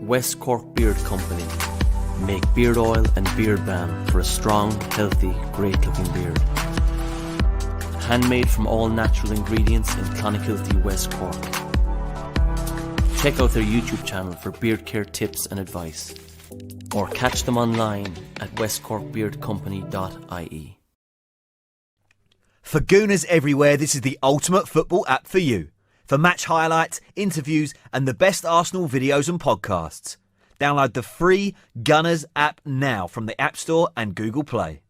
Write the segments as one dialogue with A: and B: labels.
A: West Cork Beard Company make beard oil and beard balm for a strong, healthy, great-looking beard. Handmade from all natural ingredients in Clonakilty, West Cork. Check out their YouTube channel for beard care tips and advice, or catch them online at westcorkbeardcompany.ie.
B: For Gooners everywhere, this is the ultimate football app for you. For match highlights, interviews and the best Arsenal videos and podcasts. Download the free Gunners app now from the App Store and Google Play.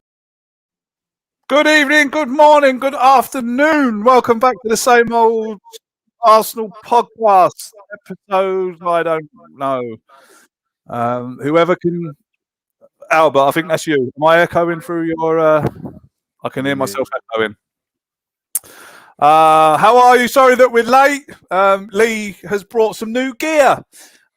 C: Good evening, good morning, good afternoon. Welcome back to the same old Arsenal podcast episode. I don't know. Whoever can... Albert, I think that's you. Am I echoing through your... I can hear myself echoing. How are you? Sorry that we're late. Lee has brought some new gear.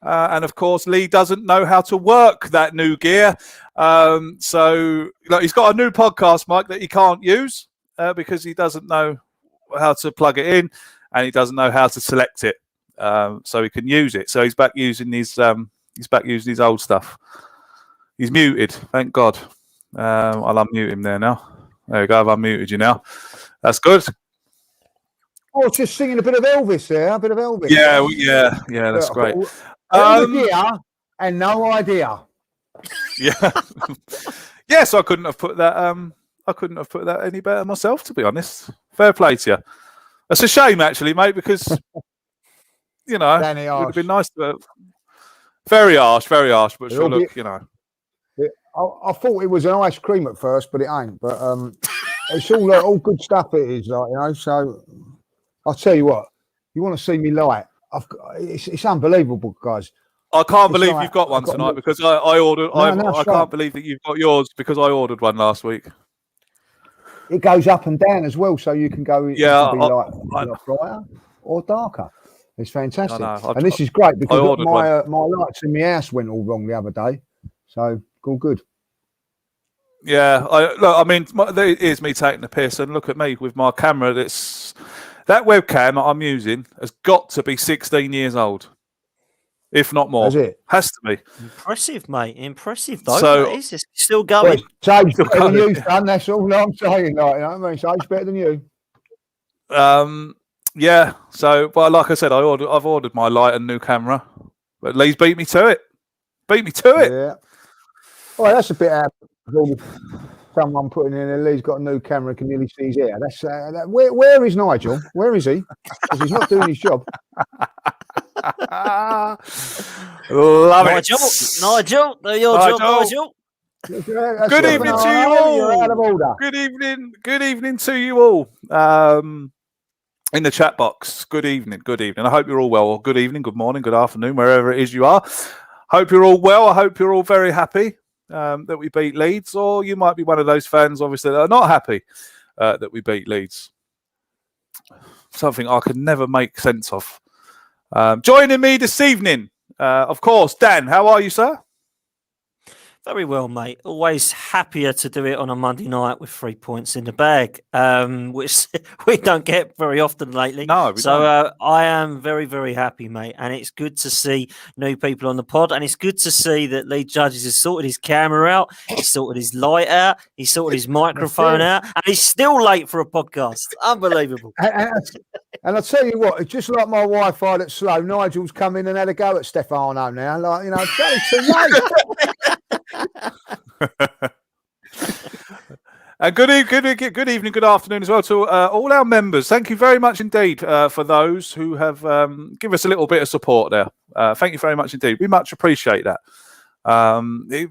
C: And of course, Lee doesn't know how to work that new gear. So he's got a new podcast mic that he can't use because he doesn't know how to plug it in and he doesn't know how to select it so he can use it. So he's back using his old stuff. He's muted, thank God. I'll unmute him there now. There we go. I've unmuted you now. That's good.
D: Oh, just singing a bit of Elvis there. A bit of Elvis.
C: Yeah. That's great.
D: Idea and no idea.
C: Yeah. Yes, I couldn't have put that. I couldn't have put that any better myself, to be honest. Fair play to you. It's a shame, actually, mate, because it would have been nice to. Very harsh, but sure, look,
D: I thought it was an ice cream at first, but it ain't. But it's all good stuff. It is, So I'll tell you what. You want to see me light? It's unbelievable, guys.
C: I can't believe you've got one tonight because I ordered. I can't believe that you've got yours because I ordered one last week.
D: It goes up and down as well, so you can go.
C: Yeah,
D: it can be brighter or darker. It's fantastic, and this is great because my lights in my house went all wrong the other day, so all good.
C: Yeah, it is me taking the piss, and look at me with my camera. That webcam I'm using has got to be 16 years old, if not more. Has to be.
A: Impressive, mate. Impressive, though.
C: So,
A: it's still going.
D: Save's better than you, son. That's all I'm saying. Save's better than you.
C: Yeah. So, but like I said, I've ordered my light and new camera, but Lee's beat me to it.
D: Yeah. Oh, that's a bit out. Someone putting in Lee's got a new camera, can nearly see his hair. That's where is Nigel? Where is he? Because he's not doing his job.
C: Love it,
A: Nigel. Do your job, Nigel.
C: Good evening to you all. Good evening to you all. In the chat box. Good evening. I hope you're all well. Or good evening, good morning, good afternoon, wherever it is you are. Hope you're all well. I hope you're all very happy that we beat Leeds, or you might be one of those fans, obviously, that are not happy that we beat Leeds. Something I could never make sense of. Joining me this evening, of course, Dan. How are you, sir?
A: Very well, mate. Always happier to do it on a Monday night with 3 points in the bag, which we don't get very often lately.
C: No,
A: I am very, very happy, mate. And it's good to see new people on the pod. And it's good to see that Lee Judges has sorted his camera out. He's sorted his light out. He's sorted his microphone out. And he's still late for a podcast. Unbelievable.
D: And I'll tell you what, it's just like my Wi-Fi that's slow. Nigel's come in and had a go at Stefano now. It's too late.
C: Good evening, good afternoon as well to all our members. Thank you very much indeed for those who have given us a little bit of support there. Thank you very much indeed. We much appreciate that.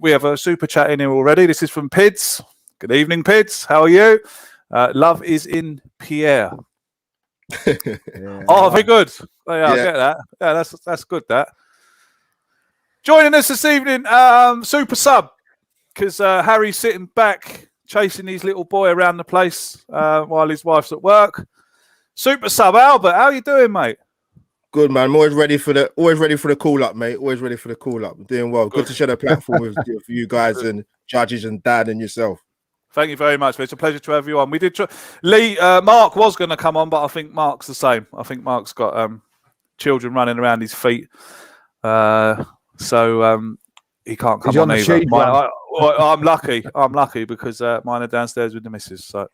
C: We have a super chat in here already. This is from Pids. Good evening, Pids. How are you? Love is in Pierre. Oh, very good. Oh, yeah, I get that. Yeah, that's good. That joining us this evening, Supersub, because Harry's sitting back chasing his little boy around the place while his wife's at work. Supersub, Albert, how you doing, mate?
E: Good, man. I'm always ready for the call up, mate. Always ready for the call up. Doing well. Good to share the platform with you guys and Judges and Dad and yourself.
C: Thank you very much. It's a pleasure to have you on. We did Lee. Mark was going to come on, but I think Mark's the same. I think Mark's got children running around his feet. So he can't come
D: He's on
C: on
D: the
C: either.
D: sheet,
C: I'm lucky. I'm lucky because mine are downstairs with the missus. So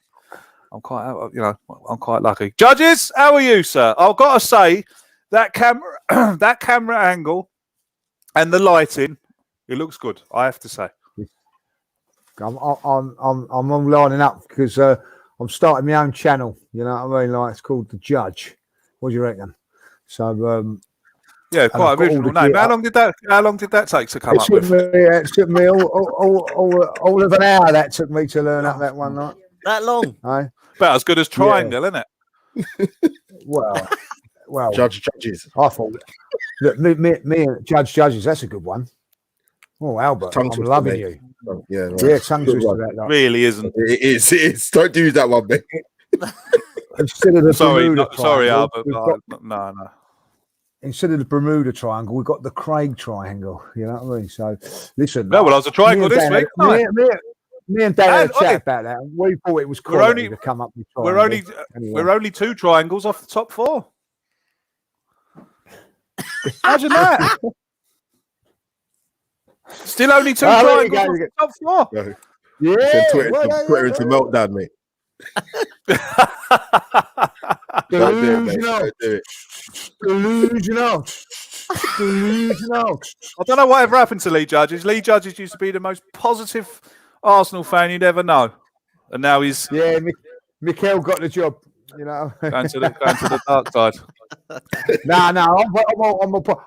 C: I'm quite lucky. Judges, how are you, sir? I've got to say that camera angle and the lighting, it looks good. I have to say.
D: I'm all lining up because I'm starting my own channel. You know what I mean? Like, it's called The Judge. What do you reckon? So
C: yeah, quite original name. How long did that take to come up with?
D: It took me all of an hour. That took me to learn up that one night.
A: That long?
D: Right?
C: About as good as Triangle, isn't it?
D: Well,
E: Judges.
D: I thought that me and Judges. That's a good one. Oh, Albert, I'm loving you.
E: Yeah,
D: tongue twister that. Like.
C: Really isn't.
E: It is. Don't use that one, mate.
D: Instead of the
C: sorry,
D: Bermuda
C: Albert.
D: triangle,
C: No.
D: Instead of the Bermuda Triangle, we've got the Craig Triangle. You know what I mean? So, listen.
C: No, well, I was a triangle this week.
D: Me and Dan had a chat about that. We thought it was quality to come up with triangles.
C: We're only 2 triangles off the top 4. Imagine that. Still only 2 triangles off the top 4.
E: No.
D: Yeah.
E: Twitter into meltdown, mate.
D: Delusional.
C: I don't know whatever happened to Lee Judges. Lee Judges used to be the most positive Arsenal fan you'd ever know, and now he's
D: Mikel got the job. You know,
C: going to the dark side.
D: No.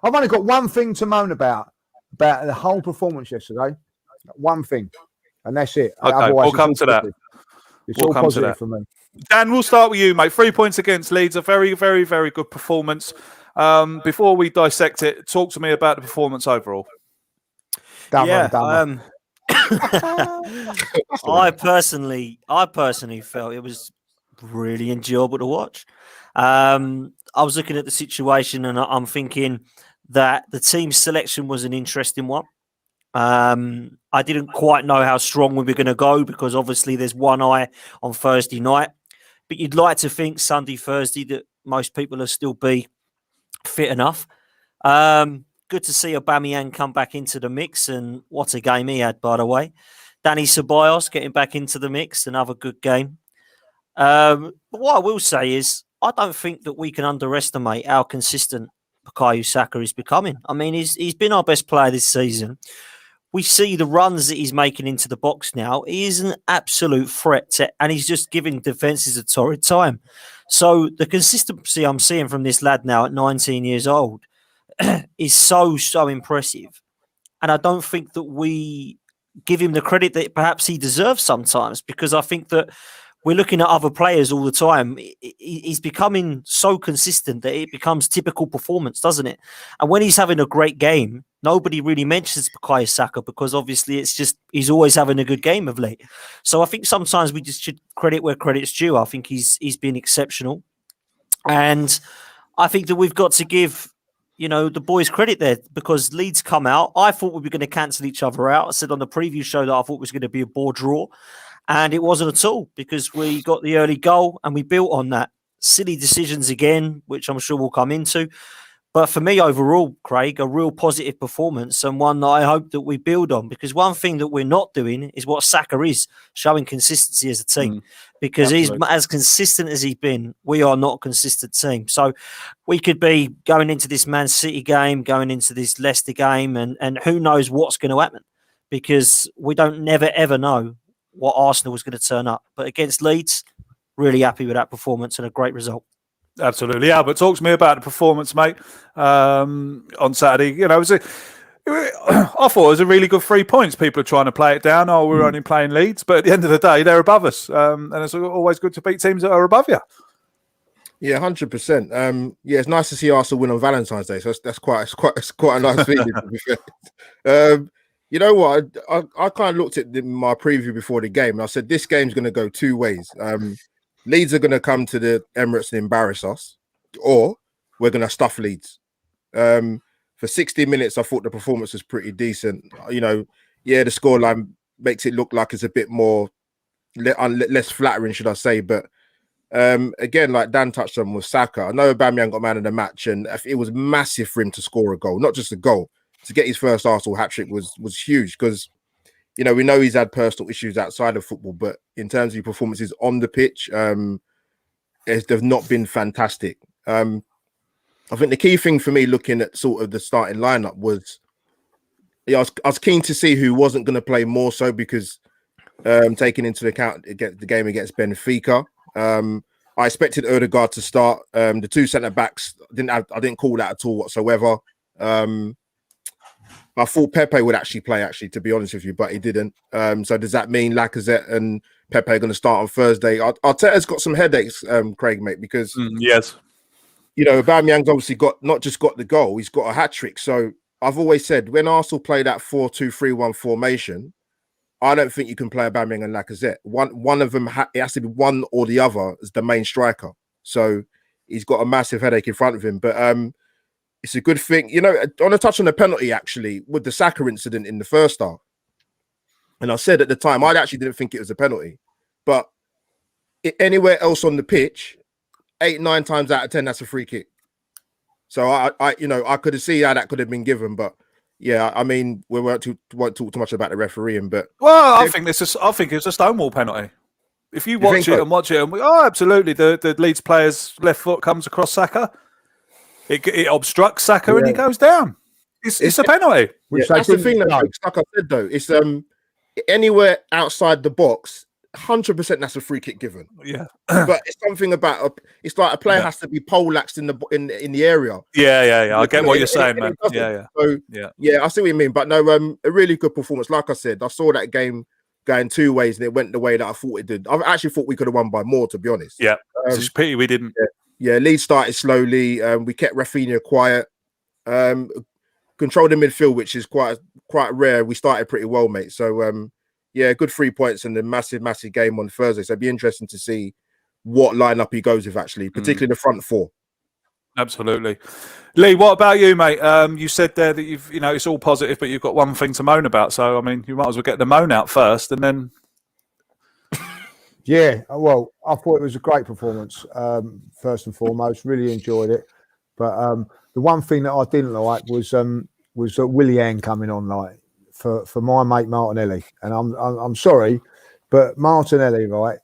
D: I've only got one thing to moan about the whole performance yesterday. One thing, and that's it.
C: Okay,
D: otherwise
C: we'll come to that.
D: It's all positive for me.
C: Dan, we'll start with you, mate. 3 points against Leeds, a very, very, very good performance. Before we dissect it, talk to me about the performance overall.
A: I personally felt it was really enjoyable to watch. I was looking at the situation and I'm thinking that the team selection was an interesting one. I didn't quite know how strong we were going to go because obviously there's one eye on Thursday night. But you'd like to think Sunday, Thursday that most people will still be fit enough. Good to see Aubameyang come back into the mix, and what a game he had, by the way. Danny Ceballos getting back into the mix, another good game. But what I will say is I don't think that we can underestimate how consistent Bukayo Saka is becoming. I mean, he's been our best player this season. We see the runs that he's making into the box now. He is an absolute threat, and he's just giving defences a torrid time. So the consistency I'm seeing from this lad now at 19 years old is so impressive. And I don't think that we give him the credit that perhaps he deserves sometimes, because I think that we're looking at other players all the time. He's becoming so consistent that it becomes typical performance, doesn't it? And when he's having a great game, nobody really mentions Bukayo Saka because obviously it's just he's always having a good game of late. So I think sometimes we just should credit where credit's due. I think he's been exceptional. And I think that we've got to give, the boys credit there because Leeds come out. I thought we were going to cancel each other out. I said on the preview show that I thought it was going to be a bore draw. And it wasn't at all because we got the early goal and we built on that. Silly decisions again, which I'm sure we'll come into. But for me, overall, Craig, a real positive performance and one that I hope that we build on, because one thing that we're not doing is what Saka is, showing consistency as a team. Because absolutely. He's as consistent as he's been, we are not a consistent team. So we could be going into this Man City game, going into this Leicester game, and who knows what's going to happen, because we don't never, ever know what Arsenal was going to turn up. But against Leeds, really happy with that performance and a great result.
C: Absolutely. Albert, talk to me about the performance, mate, on Saturday. I thought it was a really good 3 points. People are trying to play it down. Oh, we're only playing Leeds. But at the end of the day, they're above us. And it's always good to beat teams that are above you.
E: Yeah, 100%. It's nice to see Arsenal win on Valentine's Day. So that's quite a nice feeling, to be fair. You know what? I kind of looked at my preview before the game and I said, this game's going to go 2 ways. Leeds are going to come to the Emirates and embarrass us, or we're going to stuff Leeds. For 60 minutes, I thought the performance was pretty decent. The scoreline makes it look like it's a bit more less flattering, should I say. But again, like Dan touched on with Saka, I know Aubameyang got man of the match and it was massive for him to score a goal, not just a goal. to get his first Arsenal hat-trick was huge because, you know, we know he's had personal issues outside of football, but in terms of his performances on the pitch, they've not been fantastic. I think the key thing for me looking at sort of the starting lineup was, I was keen to see who wasn't going to play more so because taking into account the game against Benfica, I expected Odegaard to start. The two centre backs I didn't call that at all whatsoever. I thought Pepe would actually play, to be honest with you, but he didn't. So does that mean Lacazette and Pepe are going to start on Thursday? Arteta's got some headaches, Craig, mate, because
C: yes,
E: you know, Aubameyang's obviously not just got the goal, he's got a hat-trick. So I've always said when Arsenal play that 4-2-3-1 formation, I don't think you can play Aubameyang and Lacazette. One of them, it has to be one or the other as the main striker. So he's got a massive headache in front of him. But it's a good thing. You know, on a touch on the penalty, actually, with the Saka incident in the first half, and I said at the time, I actually didn't think it was a penalty. But anywhere else on the pitch, 8-9 times out of 10, that's a free kick. So I could have seen how that could have been given, but yeah, I mean, we won't talk too much about the refereeing, but
C: I think it's a Stonewall penalty. If you watch it and watch it, and absolutely, the Leeds player's left foot comes across Saka, it obstructs Saka, and he goes down. It's a penalty.
E: Yeah, that's the thing, like I said, though, it's anywhere outside the box. 100% that's a free kick given.
C: Yeah,
E: but it's something about it's like a player has to be poleaxed in the area.
C: Yeah. I get what you're saying, man. Yeah.
E: So I see what you mean. But no, a really good performance. Like I said, I saw that game going two ways, and it went the way that I thought it did. I actually thought we could have won by more, to be honest.
C: Yeah, it's just a pity we didn't.
E: Yeah, Leeds started slowly. We kept Rafinha quiet. Controlled the midfield, which is quite rare. We started pretty well, mate. So yeah, good 3 points and a massive game on Thursday. So it'd be interesting to see what lineup he goes with, actually, particularly the front four.
C: Absolutely. Lee, what about you, mate? You said there that it's all positive, but you've got one thing to moan about. So, I mean, you might as well get the moan out first and then...
D: Yeah, well, I thought it was a great performance, first and foremost. Really enjoyed it. But the one thing that I didn't like was Willian coming on, like, for my mate Martinelli, and I'm sorry, but Martinelli, right?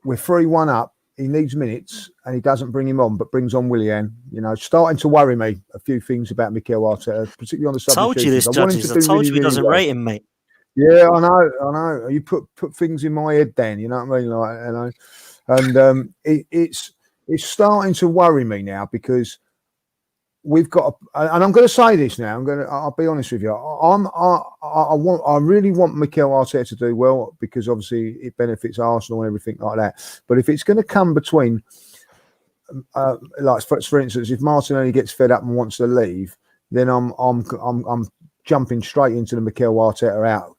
D: We're 3-1 up. He needs minutes, and he doesn't bring him on, but brings on Willian. You know, starting to worry me. A few things about Mikel Arteta, particularly on the substitutions.
A: Told you this, judges. I told you he doesn't rate him, mate.
D: Yeah, I know. You put things in my head, then. You know what I mean? Like, and it's starting to worry me now because we've got, and I'm going to say this now. I'll be honest with you. I really want Mikel Arteta to do well because obviously it benefits Arsenal and everything like that. But if it's going to come between, like for instance, if Martinelli gets fed up and wants to leave, then I'm jumping straight into the Mikel Arteta out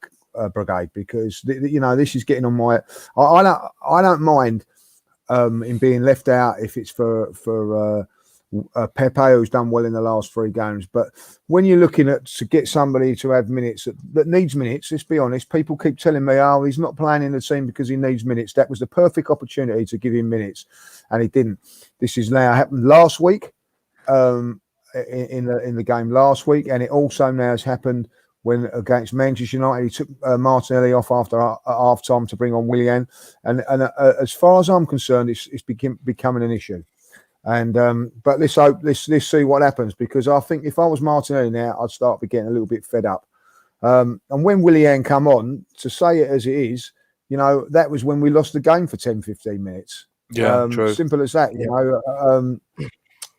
D: brigade because this is getting on my. I don't mind in being left out if it's for Pepe, who's done well in the last 3 games. But when you're looking at to get somebody to have minutes that needs minutes, let's be honest, people keep telling me, oh, he's not playing in the team because he needs minutes. That was the perfect opportunity to give him minutes, and he didn't. This is now happened last week, in the game last week, and it also now has happened when against Manchester United he took Martinelli off after half time to bring on Willian, and as far as I'm concerned, it's becoming an issue. And but let's see what happens, because I think if I was Martinelli now, I'd start getting a little bit fed up. And when Willian come on, to say it as it is, that was when we lost the game for 10-15 minutes.
C: Yeah, true.
D: Simple as that. You know,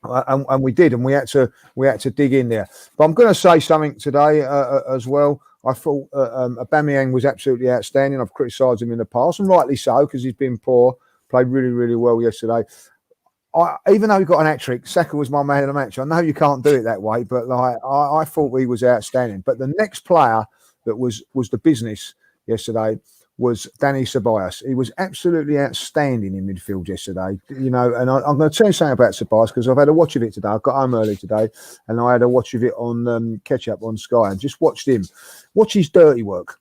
D: and we did, and we had to dig in there. But I'm going to say something today as well. I thought Aubameyang was absolutely outstanding. I've criticised him in the past, and rightly so, because he's been poor. Played really, really well yesterday. Even though he got an hat-trick, Saka was my man of the match. I know you can't do it that way, but I thought he was outstanding. But the next player that was the business yesterday was Dani Ceballos. He was absolutely outstanding in midfield yesterday. And I'm going to tell you something about Ceballos because I've had a watch of it today. I got home early today, and I had a watch of it on catch-up on Sky, and just watched him. Watch his dirty work.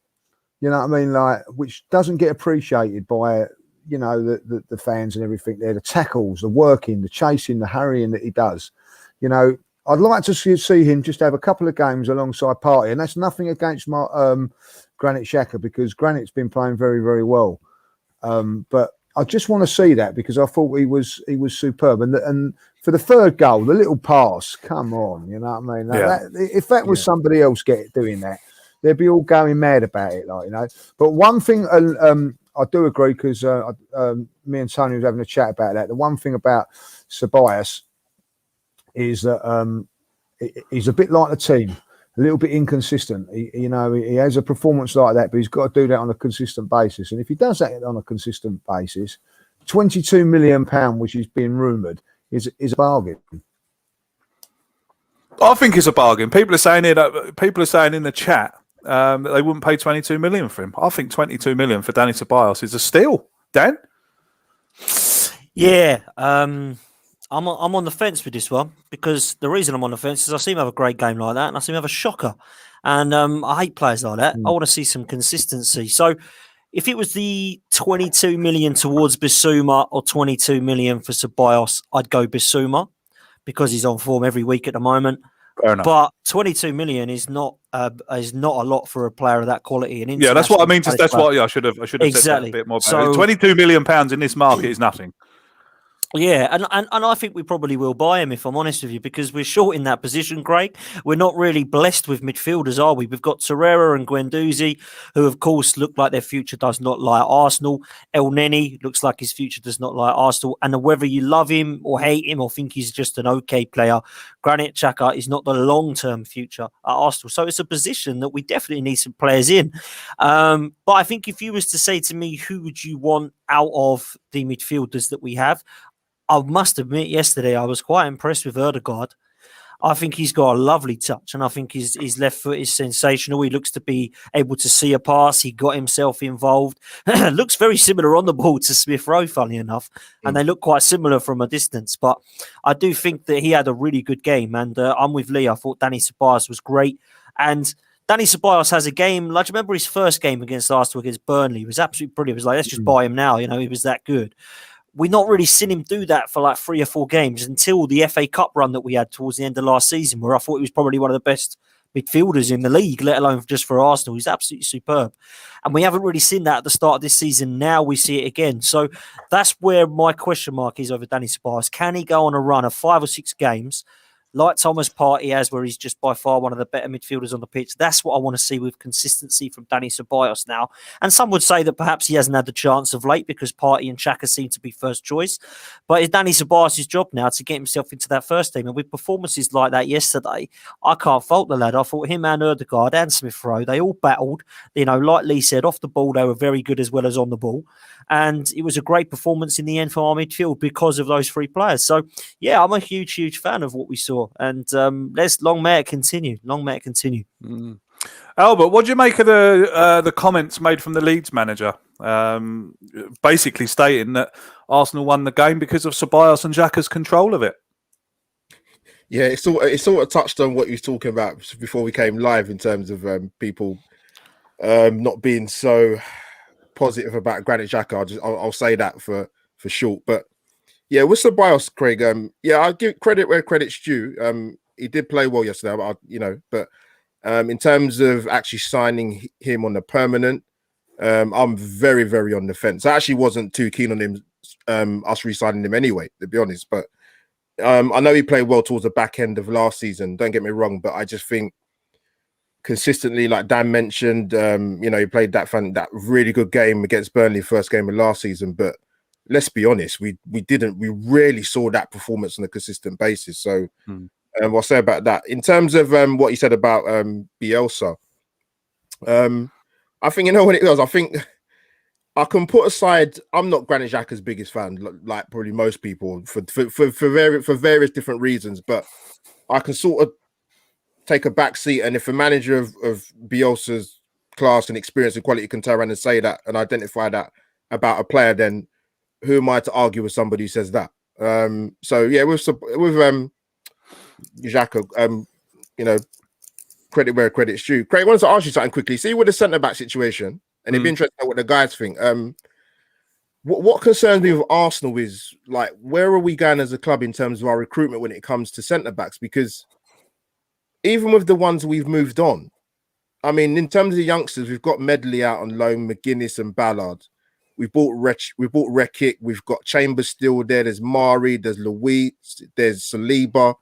D: You know what I mean? Like, which doesn't get appreciated by the fans and everything there, the tackles, the working, the chasing, the hurrying that he does. I'd like to see him just have a couple of games alongside Partey, and that's nothing against my Granit Xhaka, because Granit's been playing very, very well. But I just want to see that, because I thought he was superb. And for the third goal, the little pass, come on, you know what I mean? If that was somebody else doing that, they'd be all going mad about it, like, you know. But one thing, I do agree, because me and Tony was having a chat about that. The one thing about Ceballos is that he's a bit like the team, a little bit inconsistent. He has a performance like that, but he's got to do that on a consistent basis. And if he does that on a consistent basis, £22 million, which is being rumoured, is a bargain.
C: I think it's a bargain. People are saying it. People are saying in the chat that they wouldn't pay 22 million for him. I think 22 million for Danny Ceballos is a steal. Dan?
A: Yeah, I'm on the fence with this one, because the reason I'm on the fence is I see him have a great game like that, and I see him have a shocker. And I hate players like that. I want to see some consistency. So if it was the 22 million towards Bissouma or 22 million for Ceballos, I'd go Bissouma, because he's on form every week at the moment.
C: Fair enough.
A: But 22 million is not a lot for a player of that quality. And
C: yeah, that's what I mean. That's what I should have exactly said that a bit more. So, £22 million in this market is nothing.
A: Yeah, and I think we probably will buy him, if I'm honest with you, because we're short in that position, Craig. We're not really blessed with midfielders, are we? We've got Torreira and Guendouzi, who, of course, look like their future does not lie Arsenal. El Neni looks like his future does not lie Arsenal. And whether you love him or hate him or think he's just an okay player, Granit Xhaka is not the long-term future at Arsenal. So it's a position that we definitely need some players in. But I think if you was to say to me, who would you want out of the midfielders that we have, I must admit, yesterday I was quite impressed with Ødegaard. I think he's got a lovely touch, and I think his left foot is sensational. He looks to be able to see a pass. He got himself involved. Looks very similar on the ball to Smith Rowe, funny enough, and they look quite similar from a distance. But I do think that he had a really good game, and I'm with Lee. I thought Danny Ceballos was great, and Danny Ceballos has a game. Like, remember his first game against Arsenal against Burnley? He was absolutely brilliant. It was like, let's just buy him now. You know, he was that good. We've not really seen him do that for like 3 or 4 games until the FA Cup run that we had towards the end of last season, where I thought he was probably one of the best midfielders in the league, let alone just for Arsenal. He's absolutely superb. And we haven't really seen that at the start of this season. Now we see it again. So that's where my question mark is over Danny Ceballos. Can he go on a run of 5 or 6 games like Thomas Partey has, where he's just by far one of the better midfielders on the pitch? That's what I want to see with consistency from Danny Ceballos now. And some would say that perhaps he hasn't had the chance of late because Partey and Xhaka seem to be first choice. But it's Danny Ceballos' job now to get himself into that first team. And with performances like that yesterday, I can't fault the lad. I thought him and Ødegaard and Smith Rowe, they all battled. You know, like Lee said, off the ball, they were very good as well as on the ball. And it was a great performance in the end for our midfield because of those 3 players. So, yeah, I'm a huge, huge fan of what we saw. And let's long may it continue. Long may it continue.
C: Albert, what do you make of the comments made from the Leeds manager, basically stating that Arsenal won the game because of Ceballos and Xhaka's control of it?
E: Yeah, it sort of touched on what you was talking about before we came live in terms of people not being so positive about Granit Xhaka. I'll say that for short. But yeah, with Ceballos, Craig, I'll give credit where credit's due. He did play well yesterday, but in terms of actually signing him on the permanent, I'm very, very on the fence. I actually wasn't too keen on him, us re-signing him anyway, to be honest. But I know he played well towards the back end of last season. Don't get me wrong, but I just think consistently, like Dan mentioned, he played that really good game against Burnley, first game of last season. But let's be honest, we rarely saw that performance on a consistent basis. So I'll say about that. In terms of what you said about Bielsa, I think, what it was, I think I can put aside, I'm not Granit Xhaka's biggest fan, like probably most people, for various different reasons, but I can sort of take a back seat, and if a manager of Bielsa's class and experience and quality can turn around and say that and identify that about a player, then who am I to argue with somebody who says that? So yeah, with Xhaka, credit where credit's due. Craig, I wanted to ask you something quickly. See with the centre back situation, and it'd be interesting to know what the guys think. what concerns me with Arsenal is like, where are we going as a club in terms of our recruitment when it comes to centre backs? Because even with the ones we've moved on, I mean, in terms of the youngsters, we've got Medley out on loan, McGuinness and Ballard. We've bought Rekic. We've got Chambers still there. There's Mari. There's Luiz. There's Saliba.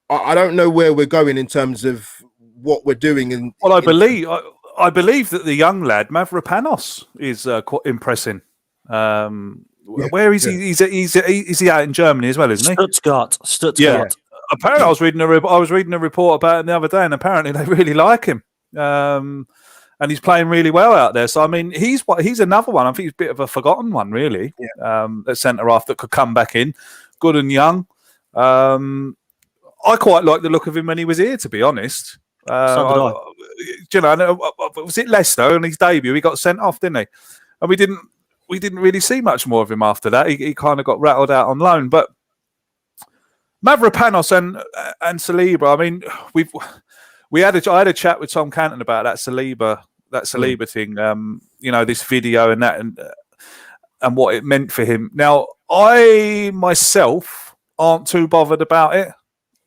E: I don't know where we're going in terms of what we're doing.
C: Well, I believe that the young lad Mavropanos is quite impressing. Where is he? Is he out in Germany as well? Isn't he?
A: Stuttgart.
C: Yeah. Apparently, I was reading a report about him the other day, and apparently they really like him. And he's playing really well out there. So I mean, he's another one. I think he's a bit of a forgotten one, really.
E: Yeah.
C: At centre half that could come back in, good and young. I quite like the look of him when he was here, to be honest.
A: So did I.
C: Was it Leicester on his debut? He got sent off, didn't he? And we didn't really see much more of him after that. He kind of got rattled out on loan. But Mavropanos and Saliba, I mean, I had a chat with Tom Canton about that Saliba thing. This video and that and what it meant for him. Now, I myself aren't too bothered about it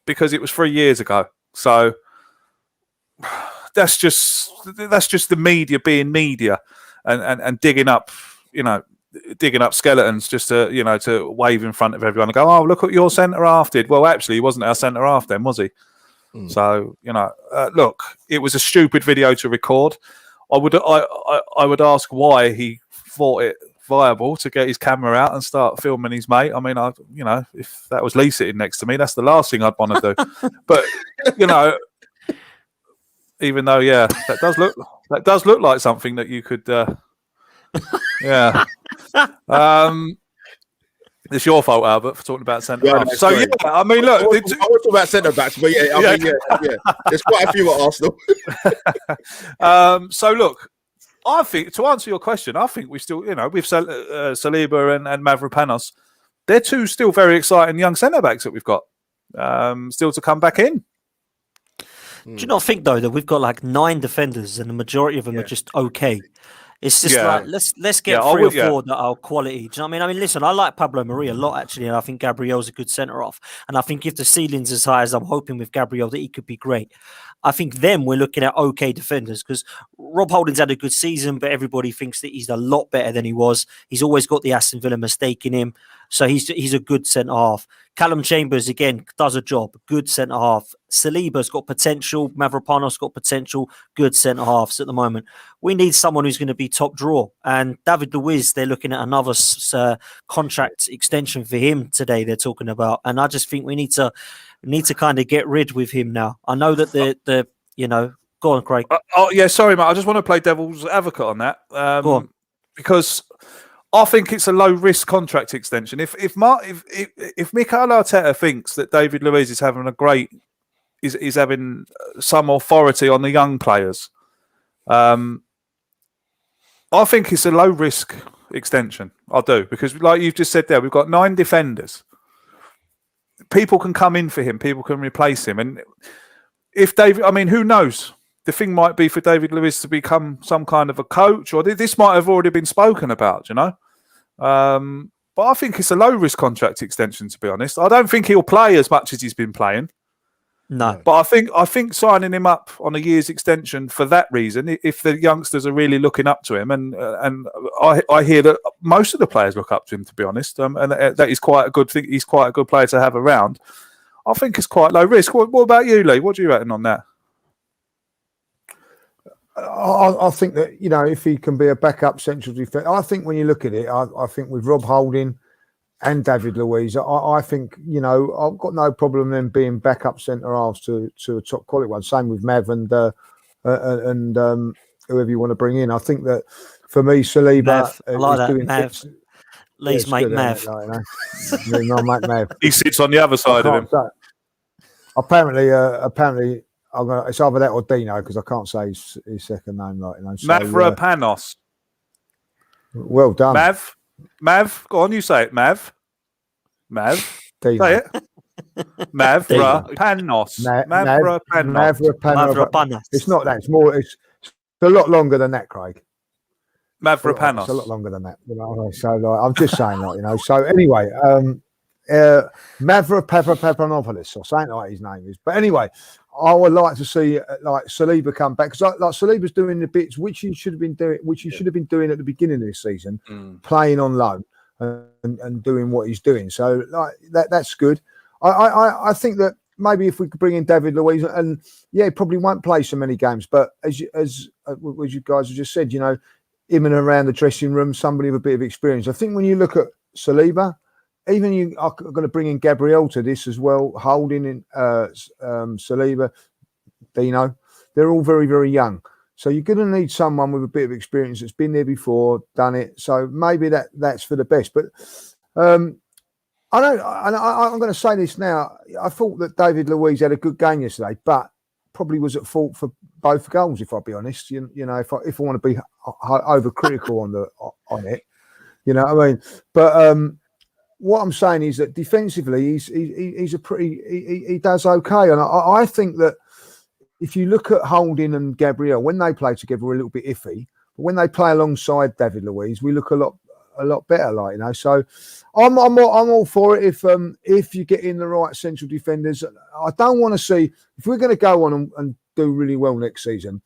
C: because it was 3 years ago. So that's just the media being media and digging up skeletons just to wave in front of everyone and go, oh, look what your centre half did. Well, actually, he wasn't our centre half then, was he? So look, it was a stupid video to record. I would ask why he thought it viable to get his camera out and start filming his mate. I mean, if that was Lee sitting next to me, that's the last thing I'd want to do. But even though that does look like something that you could, yeah. It's your fault, Albert, for talking about centre backs. So yeah, I mean, look,
E: I want to talk about centre backs, but yeah, there's quite a few at Arsenal.
C: So look, I think to answer your question, I think we still, with Saliba and Mavropanos, they're two still very exciting young centre backs that we've got still to come back in.
A: Do you not think though that we've got like 9 defenders and the majority of them are just okay? It's just like let's get 3 or 4 that are quality. Do you know what I mean? I mean, listen, I like Pablo Marie a lot actually, and I think Gabriel's a good centre off. And I think if the ceiling's as high as I'm hoping with Gabriel, that he could be great. I think then we're looking at okay defenders because Rob Holding's had a good season, but everybody thinks that he's a lot better than he was. He's always got the Aston Villa mistake in him, so he's a good centre half. Callum Chambers again does a job, good centre half. Saliba's got potential. Mavropanos got potential. Good centre halves at the moment. We need someone who's going to be top draw. And David Luiz, they're looking at another contract extension for him today. They're talking about, and I just think we need to kind of get rid with him now. I know that go on, Craig.
C: Sorry, mate. I just want to play devil's advocate on that.
A: Go on.
C: Because I think it's a low risk contract extension. If Mikel Arteta thinks that David Luiz is having is having some authority on the young players, I think it's a low risk extension. I do, because like you've just said there, we've got 9 defenders. People can come in for him. People can replace him. And if David, I mean, who knows? The thing might be for David Luiz to become some kind of a coach, or this might have already been spoken about, But I think it's a low-risk contract extension, to be honest. I don't think he'll play as much as he's been playing.
A: No.
C: But I think signing him up on a year's extension for that reason, if the youngsters are really looking up to him, and I hear that most of the players look up to him, to be honest, and that is quite a good thing. He's quite a good player to have around. I think it's quite low risk. What about you, Lee? What do you reckon on that?
D: I think that, if he can be a backup central defender, I think when you look at it, I think with Rob Holding and David Luiz, I think, I've got no problem them being backup centre halves to a top quality one. Same with Mav and whoever you want to bring in. I think that for me, Saliba is doing
A: Mav. Lee's mate Mav.
D: My mate Mav.
C: He sits on the other side of him.
D: Apparently, it's either that or Dino, because I can't say his second name right.
C: Mavropanos.
D: Well done.
C: Mav. Go on, you say it. Mav.
D: Dino.
C: Say it. Mavropanos.
D: Mavropanos. It's not that. It's a lot longer than that, Craig.
C: Mavropanos.
D: It's a lot longer than that. You know what I mean? So like, I'm just saying, like, you know. So anyway, Mavropanos, or something like his name is. But anyway, I would like to see like Saliba come back, because like Saliba's doing the bits which he should have been doing, at the beginning of this season, playing on loan and doing what he's doing. So like that's good. I think that maybe if we could bring in David Luiz, and he probably won't play so many games, but as you guys have just said, you know, him and around the dressing room, somebody with a bit of experience. I think when you look at Saliba, even you are going to bring in Gabriel to this as well, Holding in Saliba, Dino, they're all very, very young. So you're going to need someone with a bit of experience that's been there before, done it. So maybe that's for the best. But I'm going to say this now. I thought that David Luiz had a good game yesterday, but probably was at fault for both goals, if I'll be honest. You know, if I want to be overcritical on it, you know what I mean? But what I'm saying is that defensively, he does okay, and I think that if you look at Holding and Gabriel, when they play together, we're a little bit iffy. But when they play alongside David Luiz, we look a lot better, like, you know. So I'm all for it if you get in the right central defenders. I don't want to see, if we're going to go on and do really well next season,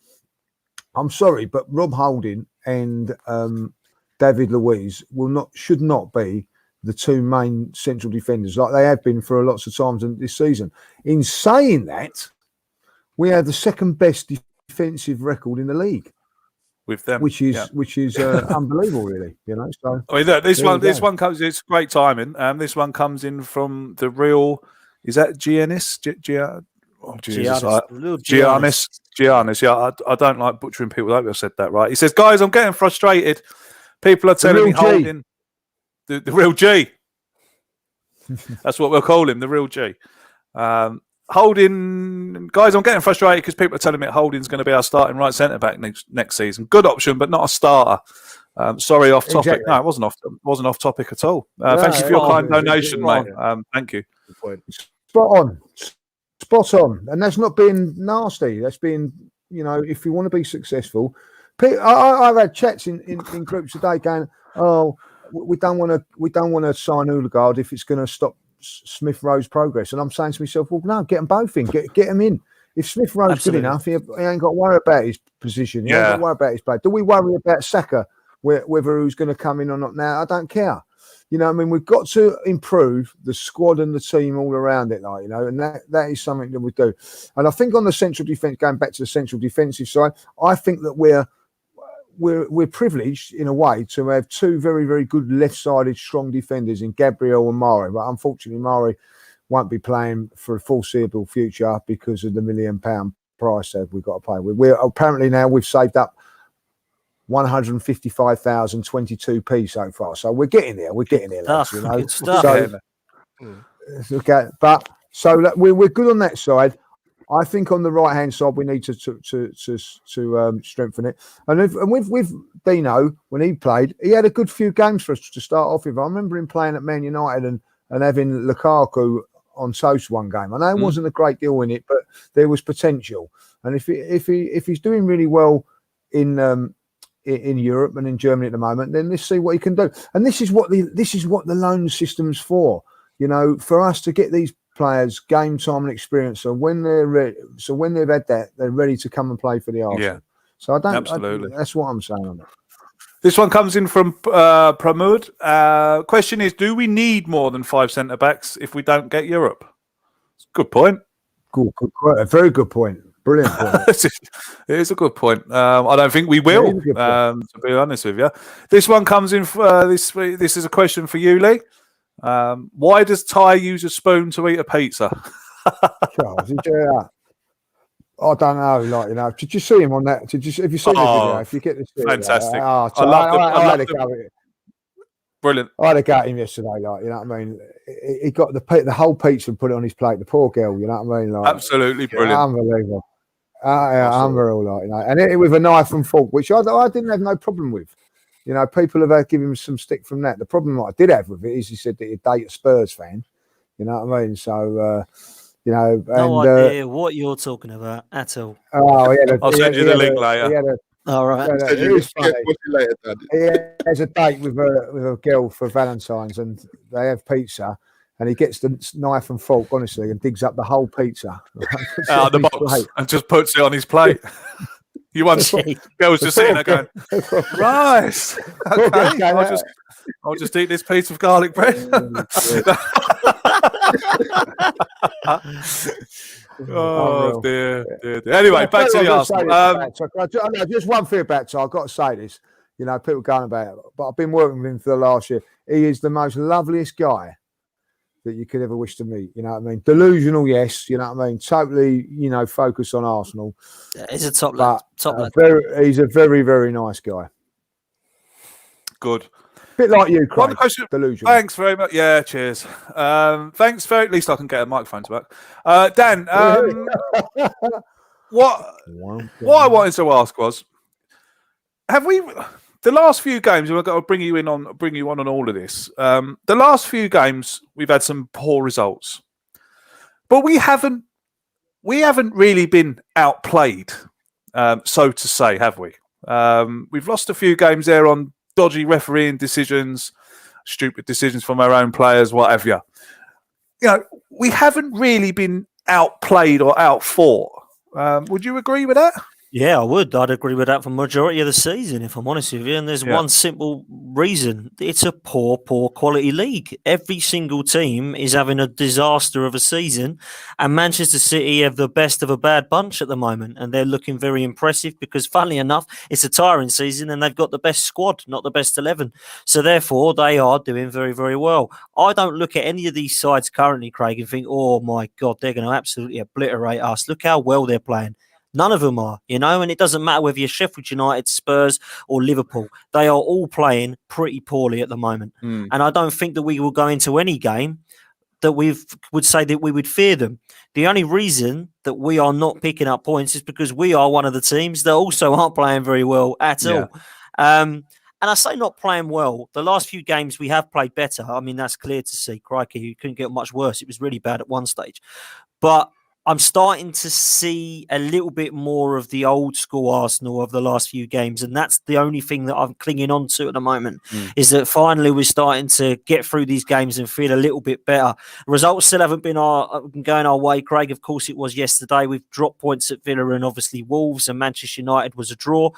D: I'm sorry, but Rob Holding and David Luiz should not be the two main central defenders like they have been for lots of times in this season. In saying that, we have the second best defensive record in the league
C: with them,
D: which is unbelievable, really. You know. So
C: I mean, look, this one comes. It's great timing. This one comes in from the real. Is that Giannis? Giannis. Yeah, I don't like butchering people. I hope I said that right. He says, "Guys, I'm getting frustrated. People are telling me Holding the real G. That's what we'll call him, the real G." Holding, guys, I'm getting frustrated because people are telling me Holding's going to be our starting right centre back next season. Good option, but not a starter. Sorry, off topic. Exactly. No, it wasn't off topic at all. Thank you for your kind donation, mate. Thank you.
D: Spot on, and that's not being nasty. That's being, you know, if you want to be successful. I've had chats in groups today going, "Oh, we don't want to sign Odegaard if it's going to stop Smith Rowe's progress." And I'm saying to myself, well, no, get them both in, get him in. If Smith Rowe's good enough, he ain't got to worry about his position. He ain't got to worry about his play. Do we worry about Saka, whether who's going to come in or not now? I don't care. You know, I mean, we've got to improve the squad and the team all around it, like, you know, and that is something that we do. And I think on the central defence, going back to the central defensive side, I think that we're privileged in a way to have two very, very good left-sided strong defenders in Gabriel and Mari. But unfortunately, Mari won't be playing for a foreseeable future because of the £1 million price that we've got to pay. We're apparently now we've saved up 155,022p so far. So we're getting there. We're getting there, lads, you know.
A: Good stuff.
D: So we're good on that side. I think on the right hand side we need to strengthen it. And with Dino, when he played, he had a good few games for us to start off with. I remember him playing at Man United and having Lukaku on toast one game. I know it wasn't a great deal in it, but there was potential. And if he's doing really well in Europe and in Germany at the moment, then let's see what he can do. And this is what the loan system's for. You know, for us to get these players game time and experience, so when they're ready, so when they've had that, they're ready to come and play for the Arsenal. Yeah. So absolutely. That's what I'm saying on that.
C: This one comes in from Pramod. Question is, do we need more than 5 centre backs if we don't get Europe? Good point.
D: Good point. A very good point. Brilliant point.
C: It is a good point. I don't think we will, to be honest with you. This one comes in. This is a question for you, Lee. Why does Ty use a spoon to eat a pizza?
D: Charles, I don't know. Like, you know, did you see him on that? Have you seen the video? If you get this,
C: fantastic.
D: I had a go at it.
C: Brilliant.
D: I had a go at him yesterday. Like, you know what I mean? He got the whole pizza and put it on his plate. The poor girl. You know what I mean? Like,
C: absolutely brilliant.
D: Unbelievable. Unreal. Like, you know, and it with a knife and fork, which I didn't have no problem with. You know, people have given him some stick from that. The problem that I did have with it is he said that he'd date a Spurs fan. You know what I mean? So, you know.
A: No idea what you're talking about at all.
C: I'll send you the link later.
A: All right.
D: It is funny. He has a date with a girl for Valentine's, and they have pizza, and he gets the knife and fork, honestly, and digs up the whole pizza
C: out of the box and just puts it on his plate. You want girls just sitting there going, right, okay, I'll just eat this piece of garlic bread. Oh dear. Anyway, back to the Arsenal.
D: Just one thing about Ty, I've got to say this. You know, people going about it, but I've been working with him for the last year. He is the most loveliest guy that you could ever wish to meet. You know what I mean? Delusional, yes. You know what I mean? Totally, focused on Arsenal.
A: He's a top lad.
D: He's a very, very nice guy.
C: Good.
D: Bit like you, Craig. Delusional.
C: Thanks very much. Yeah, cheers. Thanks very. At least I can get a microphone to work. Dan, what I wanted to ask was, have we? The last few games, we've got to bring you on all of this. The last few games, we've had some poor results, but we haven't really been outplayed, so to say, have we? We've lost a few games there on dodgy refereeing decisions, stupid decisions from our own players, whatever. We haven't really been outplayed or outfought. Would you agree with that?
A: Yeah, I would. I'd agree with that for the majority of the season, if I'm honest with you. And there's one simple reason. It's a poor quality league. Every single team is having a disaster of a season. And Manchester City have the best of a bad bunch at the moment. And they're looking very impressive because, funnily enough, it's a tiring season and they've got the best squad, not the best 11. So, therefore, they are doing very, very well. I don't look at any of these sides currently, Craig, and think, oh, my God, they're going to absolutely obliterate us. Look how well they're playing. None of them are, and it doesn't matter whether you're Sheffield United, Spurs or Liverpool. They are all playing pretty poorly at the moment. And I don't think that we will go into any game that we would say that we would fear them. The only reason that we are not picking up points is because we are one of the teams that also aren't playing very well at all. And I say not playing well. The last few games we have played better. I mean, that's clear to see. Crikey, you couldn't get much worse. It was really bad at one stage. But I'm starting to see a little bit more of the old school Arsenal of the last few games. And that's the only thing that I'm clinging on to at the moment is that finally we're starting to get through these games and feel a little bit better. Results still haven't been going our way, Craig. Of course, it was yesterday. We've dropped points at Villa and obviously Wolves, and Manchester United was a draw.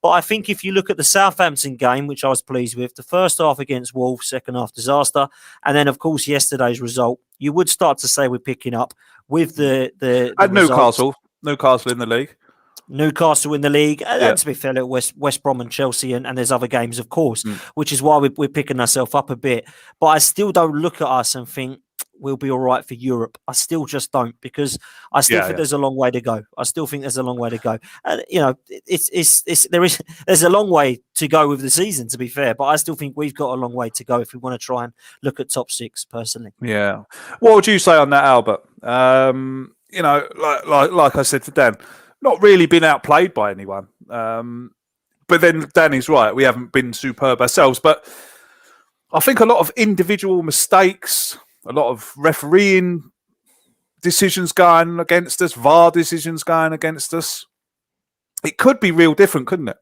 A: But I think if you look at the Southampton game, which I was pleased with, the first half against Wolves, second half disaster, and then, of course, yesterday's result, you would start to say we're picking up with the Newcastle in the league. Newcastle in the league. And to be fair, West Brom and Chelsea, and there's other games, of course, which is why we're picking ourselves up a bit. But I still don't look at us and think we'll be all right for Europe. I still just don't, because I still think there's a long way to go. And there's a long way to go with the season, to be fair. But I still think we've got a long way to go if we want to try and look at top six, personally. Yeah. What would you say on that, Albert? Like I said to Dan, not really been outplayed by anyone. But then Danny's right. We haven't been superb ourselves. But I think a lot of individual mistakes, a lot of refereeing decisions going against us, VAR decisions going against us. It could be real different, couldn't it?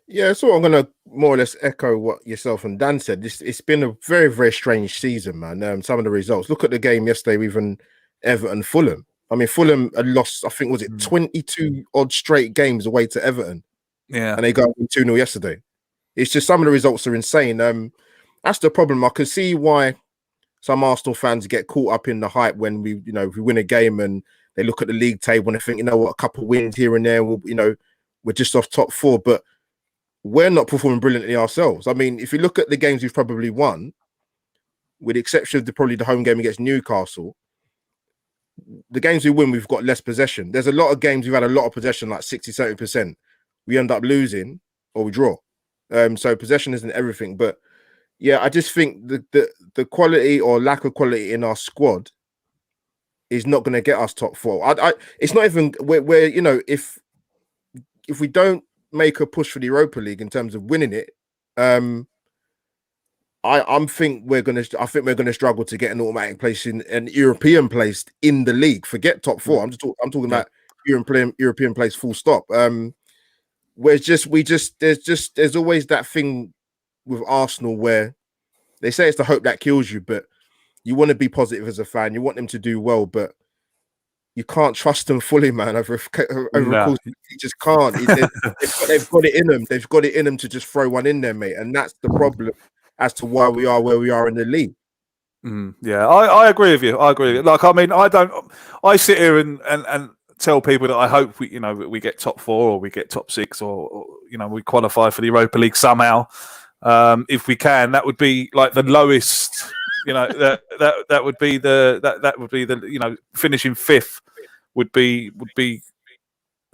E: Yeah, so I'm going to more or less echo what yourself and Dan said. It's been a very, very strange season, man. Some of the results. Look at the game yesterday with Everton Fulham. I mean, Fulham had lost, I think, was it 22 odd straight games away to Everton? Yeah. And they got 2-0 yesterday. It's just some of the results are insane. That's the problem. I can see why some Arsenal fans get caught up in the hype when we win a game and they look at the league table and they think, a couple of wins here and there, we're just off top four. But we're not performing brilliantly ourselves. I mean, if you look at the games we've probably won, with the exception of probably the home game against Newcastle, the games we win, we've got less possession. There's a lot of games we've had a lot of possession, like 60, 70%. We end up losing or we draw. So possession isn't everything. But yeah, I just think the quality or lack of quality in our squad is not going to get us top four. It's not even where if we don't make a push for the Europa League in terms of winning it, I think we're gonna struggle to get an automatic place in an European place in the league. Forget top four. I'm talking about European place. Full stop. where it's just there's always that thing with Arsenal where they say it's the hope that kills you, but you want to be positive as a fan. You want them to do well, but you can't trust them fully, man. Over a course, you just can't. They've got it in them. They've got it in them to just throw one in there, mate. And that's the problem as to why we are where we are in the league.
C: Yeah, I agree with you. Like, I mean, I sit here and tell people that I hope we get top 4 or we get top 6 or we qualify for the Europa League somehow. If we can, that would be like the lowest. That would be the finishing 5th would be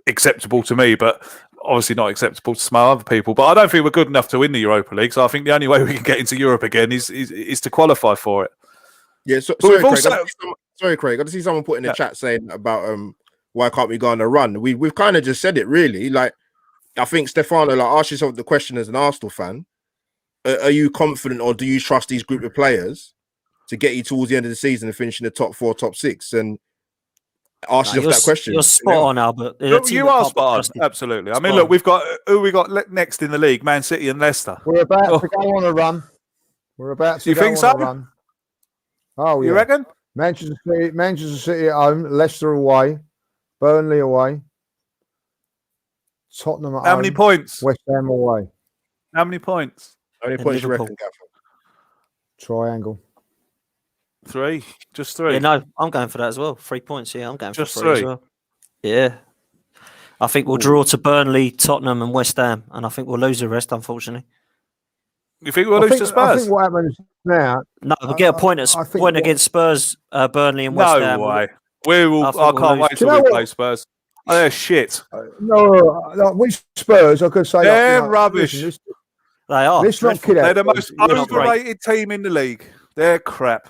C: acceptable to me, but obviously not acceptable to some other people. But I don't think we're good enough to win the Europa League. So I think the only way we can get into Europe again is to qualify for it.
E: Yeah, sorry, Craig. I just see someone put in the chat saying about why can't we go on a run? We've kind of just said it, really. Like, I think Stefano, ask yourself the question as an Arsenal fan: are you confident, or do you trust these group of players to get you towards the end of the season and finish in the top 4, top 6? And ask yourself that question.
A: You're spot on, Albert.
C: You are spot on. Absolutely. I mean, look, we've got next in the league: Man City and Leicester.
D: We're about to go on a run. We're about to go on a run. Oh, yeah.
C: You reckon?
D: Manchester City at home, Leicester away, Burnley away, Tottenham at home.
C: How many points?
D: West Ham away.
C: How many points?
E: How many points you reckon, Gaffer?
D: Triangle.
C: 3, just 3.
A: Yeah, no, I'm going for that as well. 3 points. Yeah, I'm going
C: just
A: for 3 as well. Yeah, I think we'll draw to Burnley, Tottenham, and West Ham, and I think we'll lose the rest, unfortunately.
C: You think we'll lose to Spurs?
D: I think what happens now.
A: No, we'll get a point against Spurs, Burnley, and West Ham.
C: No way. I can't wait till we play Spurs. Oh, they're shit.
D: No, with Spurs, I could say
C: they're rubbish.
D: Listen,
A: they are.
D: Let's not kid
C: They're the most overrated team in the league. They're crap.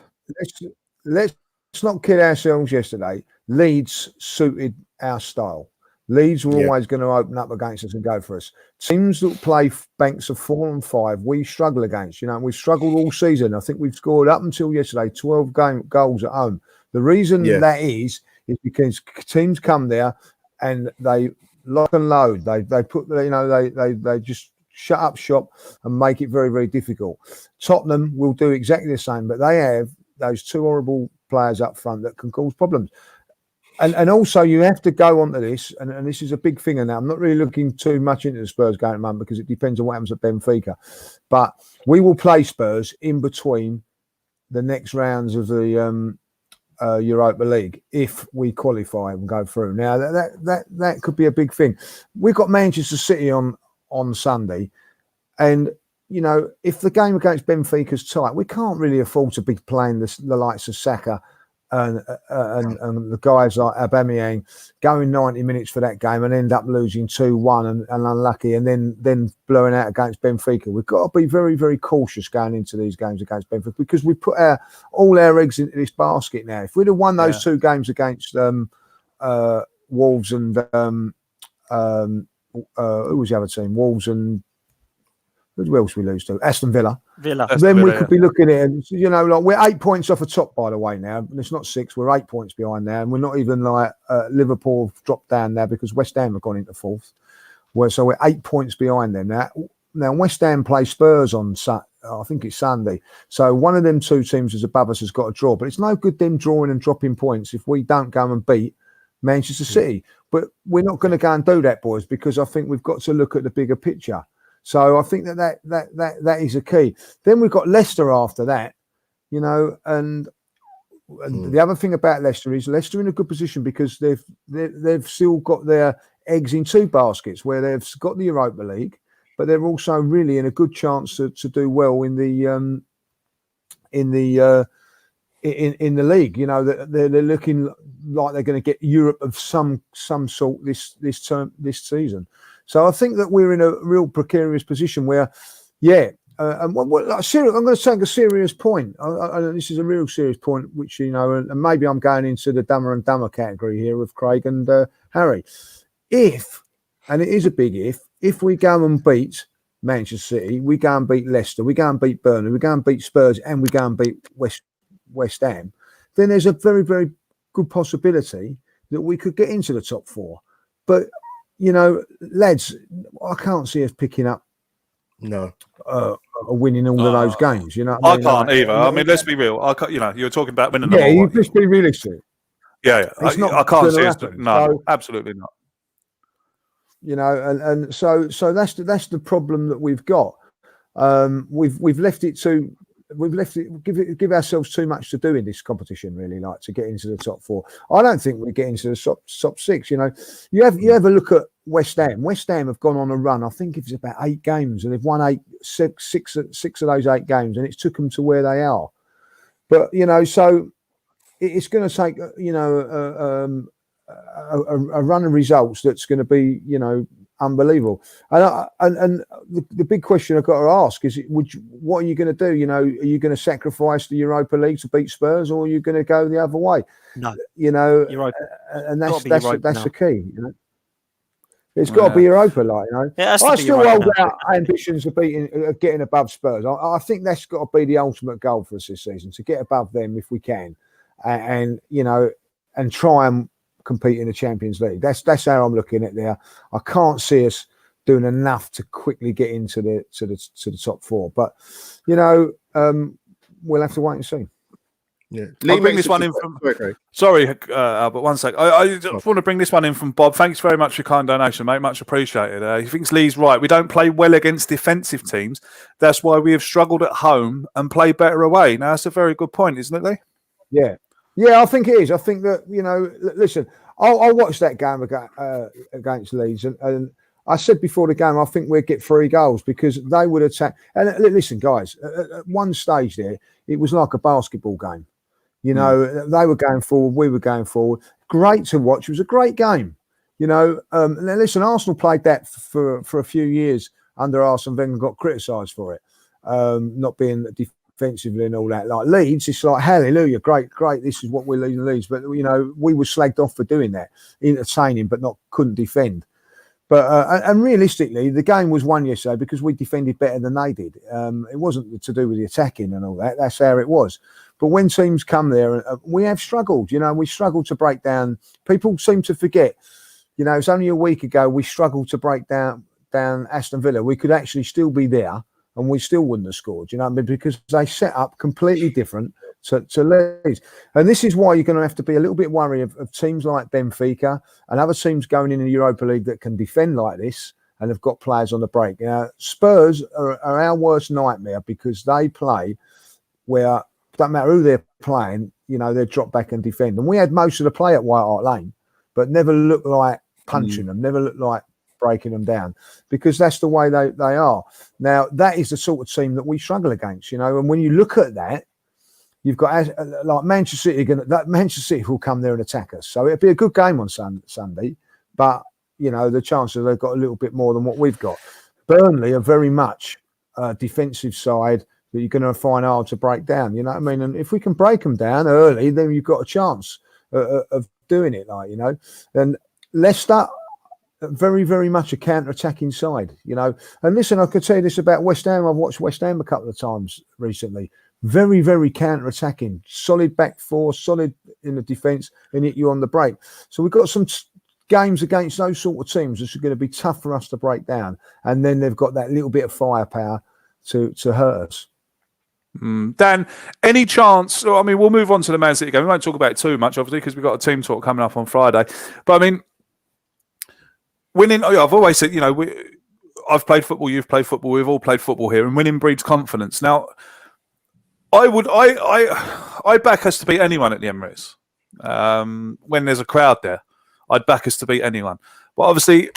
D: Let's not kid ourselves yesterday. Leeds suited our style. Leeds were always going to open up against us and go for us. Teams that play banks of 4 and 5, we struggle against. We've struggled all season. I think we've scored up until yesterday 12 goals at home. The reason that is because teams come there and they lock and load. They put they just shut up shop and make it very, very difficult. Tottenham will do exactly the same, but they have those 2 horrible players up front that can cause problems. And also you have to go on to this, and this is a big thing. And now I'm not really looking too much into the Spurs game at the moment because it depends on what happens at Benfica. But we will play Spurs in between the next rounds of the Europa League if we qualify and go through. Now that could be a big thing. We've got Manchester City on Sunday, and if the game against Benfica's tight, we can't really afford to be playing the likes of Saka and the guys like Aubameyang going 90 minutes for that game and end up losing 2-1 and unlucky, and then blowing out against Benfica. We've got to be very, very cautious going into these games against Benfica because we put all our eggs into this basket now. If we'd have won those 2 games against Wolves and who was the other team? Wolves and who else we lose to? Aston Villa. Then we could be looking at it. We're 8 points off the top, by the way, now. And it's not 6. We're 8 points behind now. And we're not even Liverpool have dropped down now because West Ham have gone into 4th. So we're 8 points behind them now. Now, West Ham play Spurs on, I think it's Sunday. So one of them 2 teams is above us has got a draw. But it's no good them drawing and dropping points if we don't go and beat Manchester City. But we're not going to go and do that, boys, because I think we've got to look at the bigger picture. So I think that is a key. Then we've got Leicester after that, and the other thing about Leicester is Leicester in a good position because they've still got their eggs in 2 baskets where they've got the Europa League, but they're also really in a good chance to do well in the league. They're looking like they're going to get Europe of some sort this season. So I think that we're in a real precarious position where, and I'm going to take a serious point. This is a real serious point, which, and maybe I'm going into the dumber and dumber category here with Craig and Harry. If, and it is a big if we go and beat Manchester City, we go and beat Leicester, we go and beat Burnley, we go and beat Spurs, and we go and beat West Ham, then there's a very, very good possibility that we could get into the top 4. But lads, I can't see us picking up
E: No.
D: winning all of those games. You know, what
C: I
D: mean?
C: can't
D: Like,
C: either. I mean, let's be real. I can't, you're talking about winning them
D: yeah,
C: all.
D: you just be realistic.
C: Yeah.
D: It's not
C: I can't
D: gonna
C: see us.
D: happen.
C: No,
D: So,
C: absolutely not.
D: and so that's the problem that we've got. We've left it give ourselves too much to do in this competition, really, like to get into the top 4. I don't think we get into the top 6. You have a look at West Ham. West Ham have gone on a run. I think it's about 8 games, and they've won six of those 8 games, and it's took them to where they are. But so it's going to take a run of results that's going to be unbelievable. And the big question I've got to ask is, what are you going to do? Are you going to sacrifice the Europa League to beat Spurs, or are you going to go the other way?
A: No,
D: Europa. And that's the key. It's got to be Europa,
A: Yeah,
D: I still hold out ambitions of getting above Spurs. I think that's got to be the ultimate goal for us this season, to get above them if we can, and try and compete in the Champions League. That's how I'm looking at there. I can't see us doing enough to quickly get into the top 4, but we'll have to wait and see.
E: Yeah,
C: I'll bring this one in from. Sorry, Albert. 1 sec. I just want to bring this one in from Bob. Thanks very much for your kind donation, mate. Much appreciated. He thinks Lee's right. We don't play well against defensive teams. That's why we have struggled at home and play better away. Now, that's a very good point, isn't it, Lee?
D: Yeah, I think it is. I think that listen, I'll watch that game against Leeds, and I said before the game, I think we'd get 3 goals because they would attack. And listen, guys, at one stage there, it was like a basketball game. They were going forward, we were going forward. Great to watch. It was a great game. Listen, Arsenal played that for a few years under Arsene Wenger, got criticised for it, not being defensively and all that. Like Leeds, it's like, hallelujah, great. This is what we're leading Leeds. But, we were slagged off for doing that, entertaining, but couldn't defend. But and realistically, the game was won yesterday because we defended better than they did. It wasn't to do with the attacking and all that. That's how it was. But when teams come there, we have struggled. We struggled to break down. People seem to forget. It's only a week ago we struggled to break down Aston Villa. We could actually still be there, and we still wouldn't have scored. Because they set up completely different to Leeds. And this is why you're going to have to be a little bit worried of teams like Benfica and other teams going in the Europa League that can defend like this and have got players on the break. Spurs are our worst nightmare because they play where, don't matter who they're playing, they drop back and defend. And we had most of the play at White Hart Lane, but never looked like punching them, never looked like breaking them down, because that's the way they are. Now, that is the sort of team that we struggle against, and when you look at that, you've got like Manchester City. Manchester City will come there and attack us. So it'll be a good game on Sunday. But the chances they've got a little bit more than what we've got. Burnley are very much a defensive side that you're going to find hard to break down. You know what I mean? And if we can break them down early, then you've got a chance of doing it. And Leicester, very, very much a counter-attacking side. And listen, I could tell you this about West Ham. I've watched West Ham a couple of times recently. Very, very counter-attacking, solid back four, solid in the defence, and hit you on the break. So we've got some games against those sort of teams which are going to be tough for us to break down. And then they've got that little bit of firepower to hurt us.
C: Dan, any chance? I mean, we'll move on to the Man City game. We won't talk about it too much, obviously, because we've got a team talk coming up on Friday. But I mean, winning. I've always said, I've played football. You've played football. We've all played football here, and winning breeds confidence. Now, I back us to beat anyone at the Emirates. When there's a crowd there, I'd back us to beat anyone. But obviously,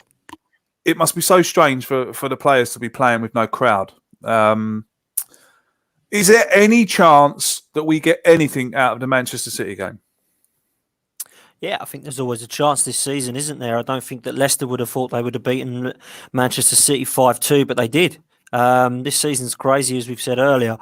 C: it must be so strange for the players to be playing with no crowd. Is there any chance that we get anything out of the Manchester City game?
A: Yeah, I think there's always a chance this season, isn't there? I don't think that Leicester would have thought they would have beaten Manchester City 5-2, but they did. This season's crazy, as we've said earlier.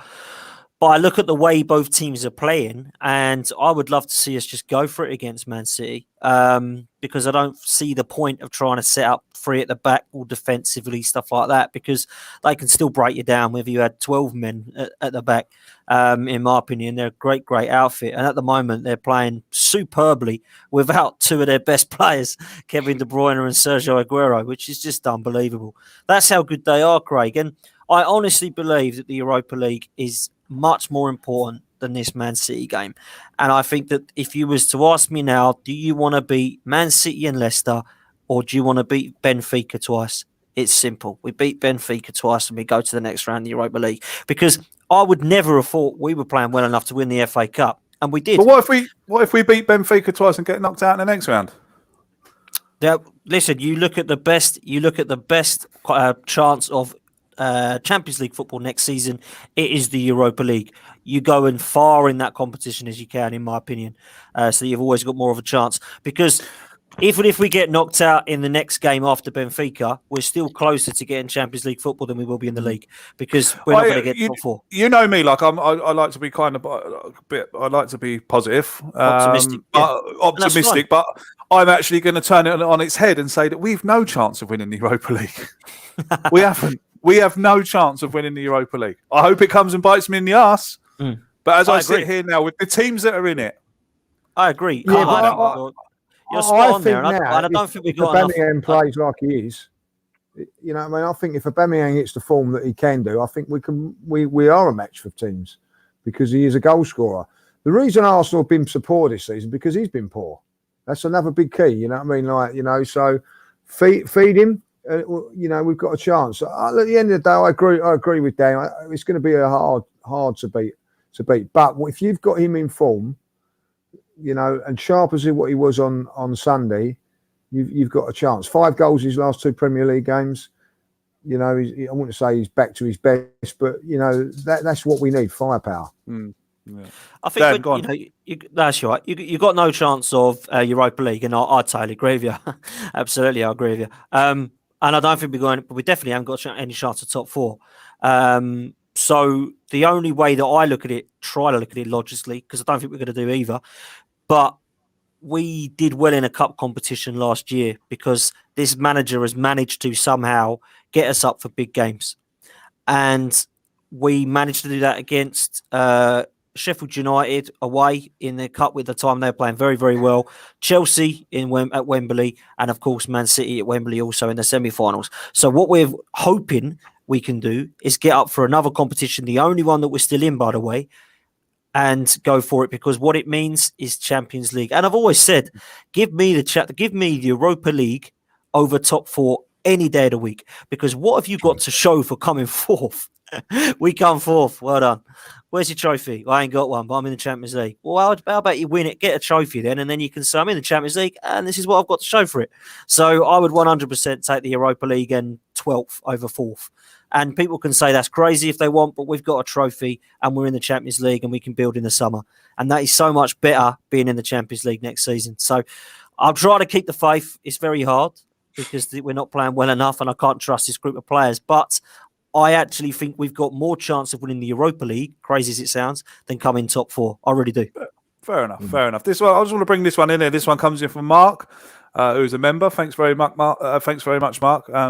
A: But I look at the way both teams are playing, and I would love to see us just go for it against Man City, because I don't see the point of trying to set up three at the back or defensively, stuff like that, because they can still break you down whether you had 12 men at the back. In my opinion, they're a great, great outfit. And at the moment, they're playing superbly without two of their best players, Kevin De Bruyne and Sergio Aguero, which is just unbelievable. That's how good they are, Craig. And I honestly believe that the Europa League is much more important than this Man City game. And I think that if you was to ask me now, do you want to beat Man City and Leicester, or do you want to beat Benfica twice? It's simple. We beat Benfica twice and we go to the next round of the Europa League. Because I would never have thought we were playing well enough to win the FA Cup. And we did.
C: But what if we beat Benfica twice and get knocked out in the next round?
A: Yeah, listen, you look at the best chance of Champions League football next season, it is the Europa League. You go in far in that competition as you can, in my opinion, so you've always got more of a chance. Because even if we get knocked out in the next game after Benfica, we're still closer to getting Champions League football than we will be in the league, because we're not going to get top four.
C: You know me, like I like to be kind of a bit. I like to be positive, optimistic, but I'm actually going to turn it on its head and say that we've no chance of winning the Europa League. We haven't. We have no chance of winning the Europa League. I hope it comes and bites me in the arse. But as I sit here now with the teams that are in it,
A: I agree.
D: Yeah,
A: you're spot on there,
D: now,
A: and I don't think we've got enough.
D: Aubameyang plays like he is, you know, I mean, I think if Aubameyang hits the form that he can do, I think we are a match for teams, because he is a goal scorer. The reason Arsenal have been so poor this season because he's been poor. That's another big key. You know what I mean? Like, you know, so feed him. You know, we've got a chance. At the end of the day, I agree with Dan. It's going to be a hard to beat. But if you've got him in form, you know, and sharp as what he was on Sunday, you've got a chance. 5 goals his last 2 Premier League games. You know, I wouldn't say he's back to his best, but you know that's what we need: firepower.
C: Yeah.
A: I think that's right. You got no chance of Europa League, and I totally agree with you. Absolutely, I agree with you. And I don't think we definitely haven't got any chance of top 4. So the only way that I try to look at it logically, because I don't think we're going to do either, but we did well in a cup competition last year because this manager has managed to somehow get us up for big games. And we managed to do that against Sheffield United away in the cup with the time they were playing very, very well. Chelsea at Wembley, and of course Man City at Wembley also in the semi-finals. So what we're hoping we can do is get up for another competition, the only one that we're still in, by the way, and go for it, because what it means is Champions League. And I've always said, give me the Europa League over top 4 any day of the week, because what have you got to show for coming fourth? We come fourth. Well done. Where's your trophy? Well, I ain't got one, but I'm in the Champions League. Well, how about you win it, get a trophy then, and then you can say, I'm in the Champions League, and this is what I've got to show for it. So I would 100% take the Europa League and 12th over 4th. And people can say that's crazy if they want, but we've got a trophy and we're in the Champions League and we can build in the summer. And that is so much better being in the Champions League next season. So I'll try to keep the faith. It's very hard because we're not playing well enough and I can't trust this group of players. But I actually think we've got more chance of winning the Europa League, crazy as it sounds, than coming top 4. I really do.
C: Fair enough. Fair enough. This one, I just want to bring this one in here. This one comes in from Mark, who's a member. Thanks very much, Mark.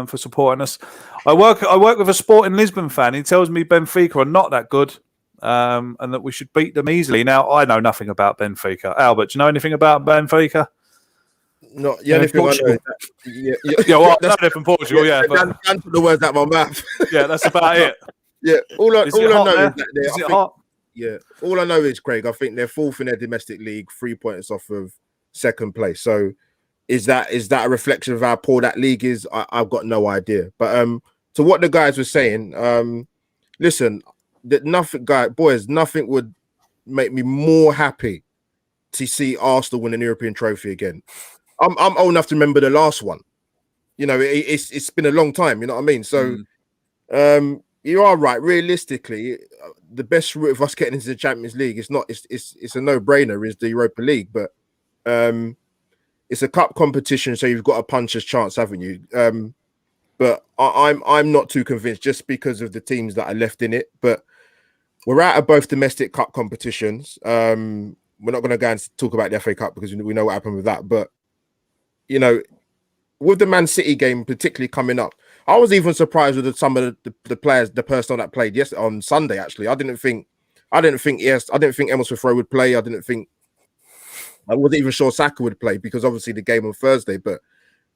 C: For supporting us. I work with a Sporting Lisbon fan. He tells me Benfica are not that good, and that we should beat them easily. Now, I know nothing about Benfica. Albert, do you know anything about Benfica?
E: No, yeah, if
C: Portugal. Well, they're from Portugal. Yeah,
E: but put the words out my mouth.
C: Yeah, that's about it.
E: Yeah, all I know is that
C: is it hot?
E: Yeah, all I know is, Craig, I think they're 4th in their domestic league, 3 points off of 2nd place. So is that a reflection of how poor that league is? I've got no idea. But to what the guys were saying, listen, nothing would make me more happy to see Arsenal win an European trophy again. I'm old enough to remember the last one. You know, it's been a long time, you know what I mean? So you are right. Realistically, the best route of us getting into the Champions League is it's a no-brainer, is the Europa League, but it's a cup competition, so you've got a puncher's chance, haven't you? But I'm not too convinced just because of the teams that are left in it. But we're out of both domestic cup competitions. We're not going to go and talk about the FA Cup because we know what happened with that. But, you know, with the Man City game particularly coming up, I was even surprised with some of the players, the personnel that played on Sunday. Actually, I didn't think Emile Smith-Rowe would play. I wasn't even sure Saka would play because obviously the game on Thursday. But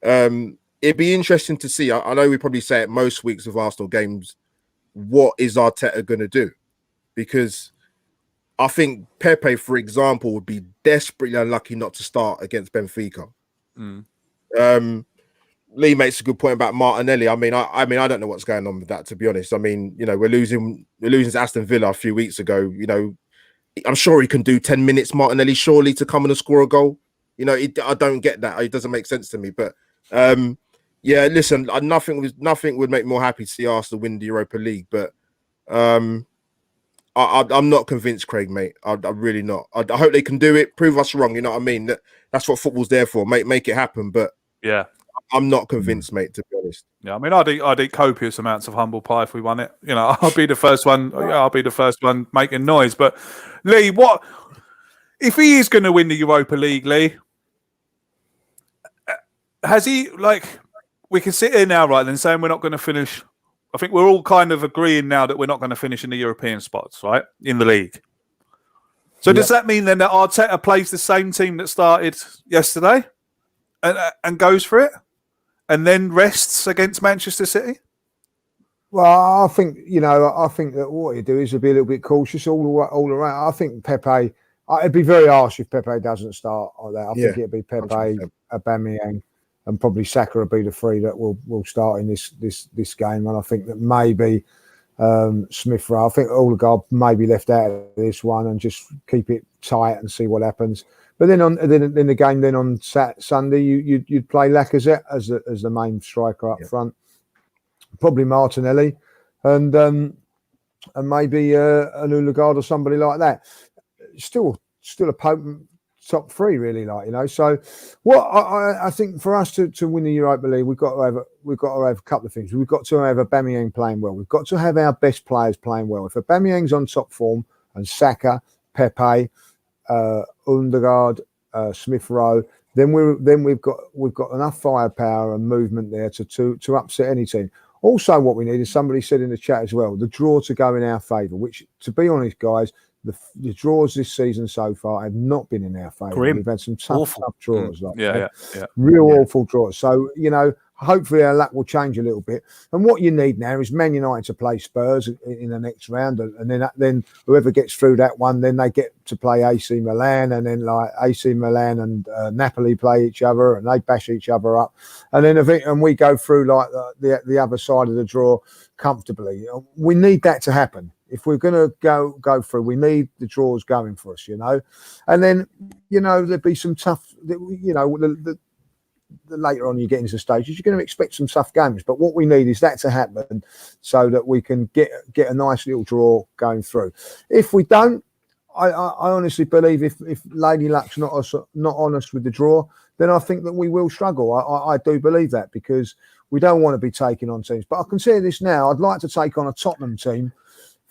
E: it'd be interesting to see. I know we probably say it most weeks of Arsenal games. What is Arteta going to do? Because I think Pepe, for example, would be desperately unlucky not to start against Benfica. Lee makes a good point about Martinelli. I mean, I don't know what's going on with that, to be honest. I mean, you know, we're losing to Aston Villa a few weeks ago. You know, I'm sure he can do 10 minutes, Martinelli, surely, to come and score a goal. You know, I don't get that. It doesn't make sense to me. But yeah, listen, nothing would make me more happy to see Arsenal win the Europa League. But I'm not convinced, Craig, mate. I'm really not. I hope they can do it. Prove us wrong. You know what I mean? That's what football's there for. Make it happen. But
C: Yeah.
E: I'm not convinced, mate, to be honest.
C: Yeah, I mean, I'd eat copious amounts of humble pie if we won it. You know, I'll be the first one. Yeah, I'll be the first one making noise. But Lee, what if he is going to win the Europa League? Lee, has he we can sit here now, right, then saying we're not going to finish. I think we're all kind of agreeing now that we're not going to finish in the European spots, right, in the league. So does that mean then that Arteta plays the same team that started yesterday and goes for it? And then rests against Manchester City?
D: Well, I think that what you do is to be a little bit cautious all around. I think Pepe. It'd be very harsh if Pepe doesn't start like that. I think it'd be Pepe, 100%. Aubameyang, and probably Saka will be the three that will start in this game. And I think that maybe Smith-Rowe. I think Odegaard may be left out of this one and just keep it tight and see what happens. But then in the game on Sunday, you'd play Lacazette as the main striker up front, probably Martinelli, and maybe an Odegaard or somebody like that. Still a potent top three, really, So what I think for us to win the Europa League, we've got to have a couple of things. We've got to have Aubameyang playing well. We've got to have our best players playing well. If Aubameyang's on top form and Saka, Pepe, Odegaard, Smith-Rowe, then we've got enough firepower and movement there to upset any team. Also, what we need is, somebody said in the chat as well, the draw to go in our favour. Which, to be honest, guys, the draws this season so far have not been in our favour. We've had some tough draws, awful draws. So hopefully our luck will change a little bit. And what you need now is Man United to play Spurs in the next round, and then whoever gets through that one, then they get to play AC Milan, and then AC Milan and Napoli play each other, and they bash each other up, and then we go through the other side of the draw comfortably. We need that to happen. If we're going to go through, we need the draws going for us, And then, there'd be some tough, the later on you get into stages, you're going to expect some tough games. But what we need is that to happen so that we can get a nice little draw going through. If we don't, I honestly believe if Lady Luck's not honest with the draw, then I think that we will struggle. I do believe that, because we don't want to be taking on teams. But I can say this now, I'd like to take on a Tottenham team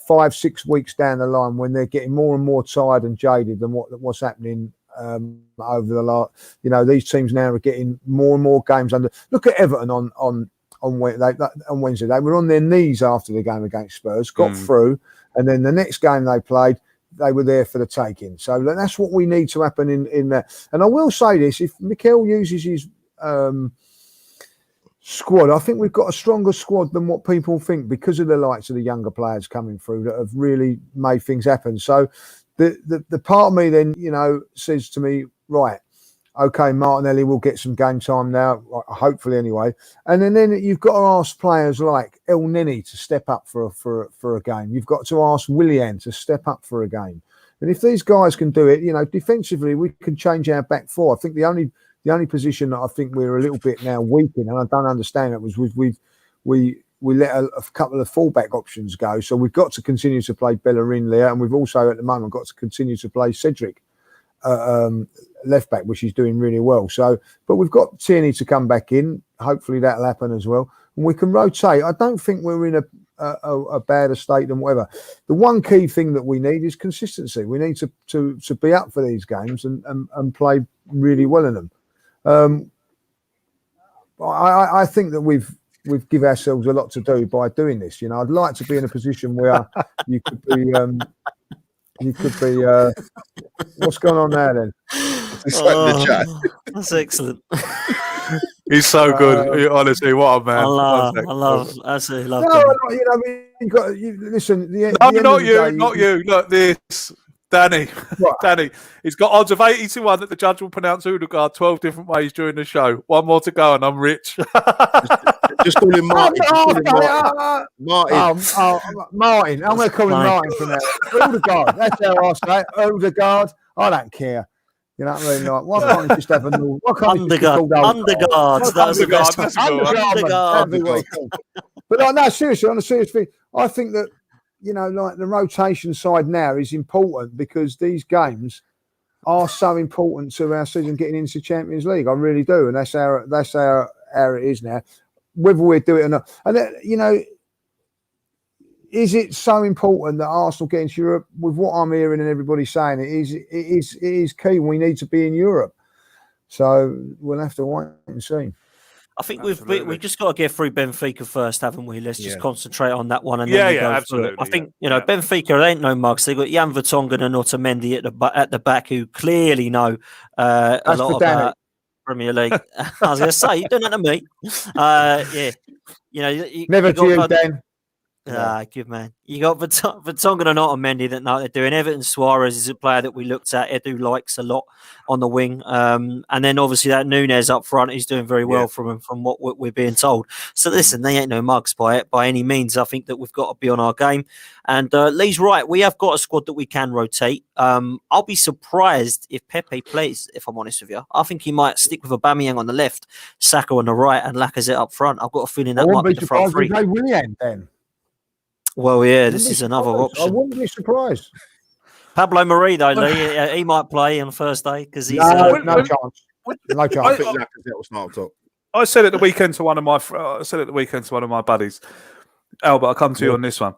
D: 5-6 weeks down the line when they're getting more and more tired and jaded than what's happening over the last. These teams now are getting more and more games under. Look at Everton on Wednesday. They were on their knees after the game against Spurs, got through, and then the next game they played, they were there for the taking. So that's what we need to happen in that. And I will say this: if Mikel uses his squad, I think we've got a stronger squad than what people think, because of the likes of the younger players coming through that have really made things happen. So the part of me then, says to me, right, okay, Martinelli will get some game time now, hopefully anyway. And then you've got to ask players like El Neni to step up for a game. You've got to ask Willian to step up for a game. And if these guys can do it, defensively, we can change our back four. I think the only position that I think we're a little bit now weak in, and I don't understand it, was we let a couple of fallback options go. So we've got to continue to play Bellerin there, and we've also at the moment got to continue to play Cedric left back, which he's doing really well. So, but we've got Tierney to come back in. Hopefully that'll happen as well, and we can rotate. I don't think we're in a bad state than whatever. The one key thing that we need is consistency. We need to be up for these games and play really well in them. I think that we've given ourselves a lot to do by doing this. You know, I'd like to be in a position where you could be. What's going on there then?
E: The chat.
A: That's excellent.
C: He's so good. Honestly, what a man.
A: I absolutely love
D: No,
A: him.
D: you know, I mean, listen.
C: No, not you, not you. Look, this. Danny,
D: What?
C: Danny, he's got odds of 80 to 1 that the judge will pronounce Odegaard 12 different ways during the show. One more to go and I'm rich.
E: Just call him Martin. Martin.
D: Martin. I'm going to call him Martin from now. Odegaard. That's how I say it. Odegaard. I don't care. You know what I mean? Like, why can't he just have a new?
A: Underguard. That was the best.
D: Underguard. But like, no, seriously, on a serious thing, I think that, you know, like the rotation side now is important because these games are so important to our season getting into the Champions League. I really do, and that's how it is now. Whether we do it or not, and you know, is it so important that Arsenal get into Europe? With what I'm hearing and everybody saying, it is key. We need to be in Europe, so we'll have to wait and see.
A: I think we've just got to get through Benfica first, haven't we? Let's just concentrate on that one and
C: then
A: go
C: absolutely.
A: I think Benfica, they ain't no mugs. They've got Jan Vertonghen and Otamendi at the back who clearly know a lot about Premier League. I was going to say, you're doing that to me. Yeah, you know,
D: Never to you, Dan.
A: Good man. You got Vertonghen and Otamendi that know what they're doing. Everton Suarez is a player that we looked at. Edu likes a lot on the wing. And then obviously that Nunes up front is doing very well from what we're being told. So listen, they ain't no mugs by any means. I think that we've got to be on our game. And Lee's right. We have got a squad that we can rotate. I'll be surprised if Pepe plays, if I'm honest with you. I think he might stick with Aubameyang on the left, Saka on the right, and Lacazette up front. I've got a feeling that might be the front three.
D: Willian then.
A: Well, yeah, this is another option.
D: I wouldn't be surprised.
A: Pablo Mari, though, Lee, he might play on the first day because he's
D: no chance. No chance.
E: I think Lacazette will start top.
C: I said at the weekend to one of my buddies, Albert, I'll come to you on this one.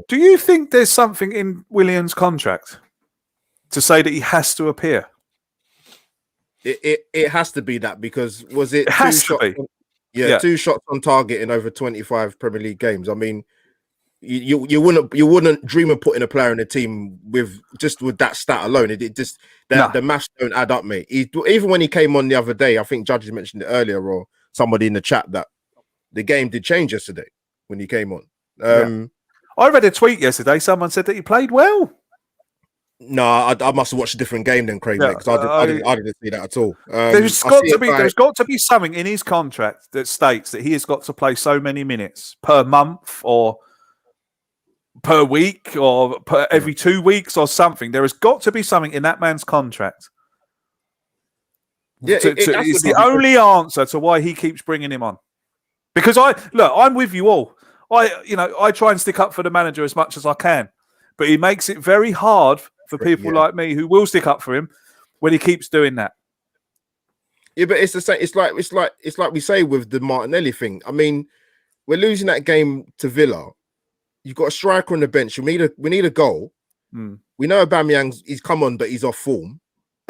C: Do you think there's something in Willian's contract to say that he has to appear?
E: It has to be that because was it?
C: It has to be.
E: 2 shots on target in over 25 Premier League games. I mean. You wouldn't dream of putting a player in a team with that stat alone. The maths don't add up, mate. Even when he came on the other day, I think Judges mentioned it earlier, or somebody in the chat, that the game did change yesterday when he came on.
C: I read a tweet yesterday. Someone said that he played well.
E: No, I must have watched a different game than Craig, because I didn't see that at all.
C: There's got to be something in his contract that states that he has got to play so many minutes per month or per week or per every 2 weeks or something. There has got to be something in that man's contract. Yeah, it's the only answer to why he keeps bringing him on. Because I'm with you all. I try and stick up for the manager as much as I can, but he makes it very hard for people like me who will stick up for him when he keeps doing that.
E: Yeah, but it's the same. It's like we say with the Martinelli thing. I mean, we're losing that game to Villa. You've got a striker on the bench. We need a goal. We know he's come on, but he's off form.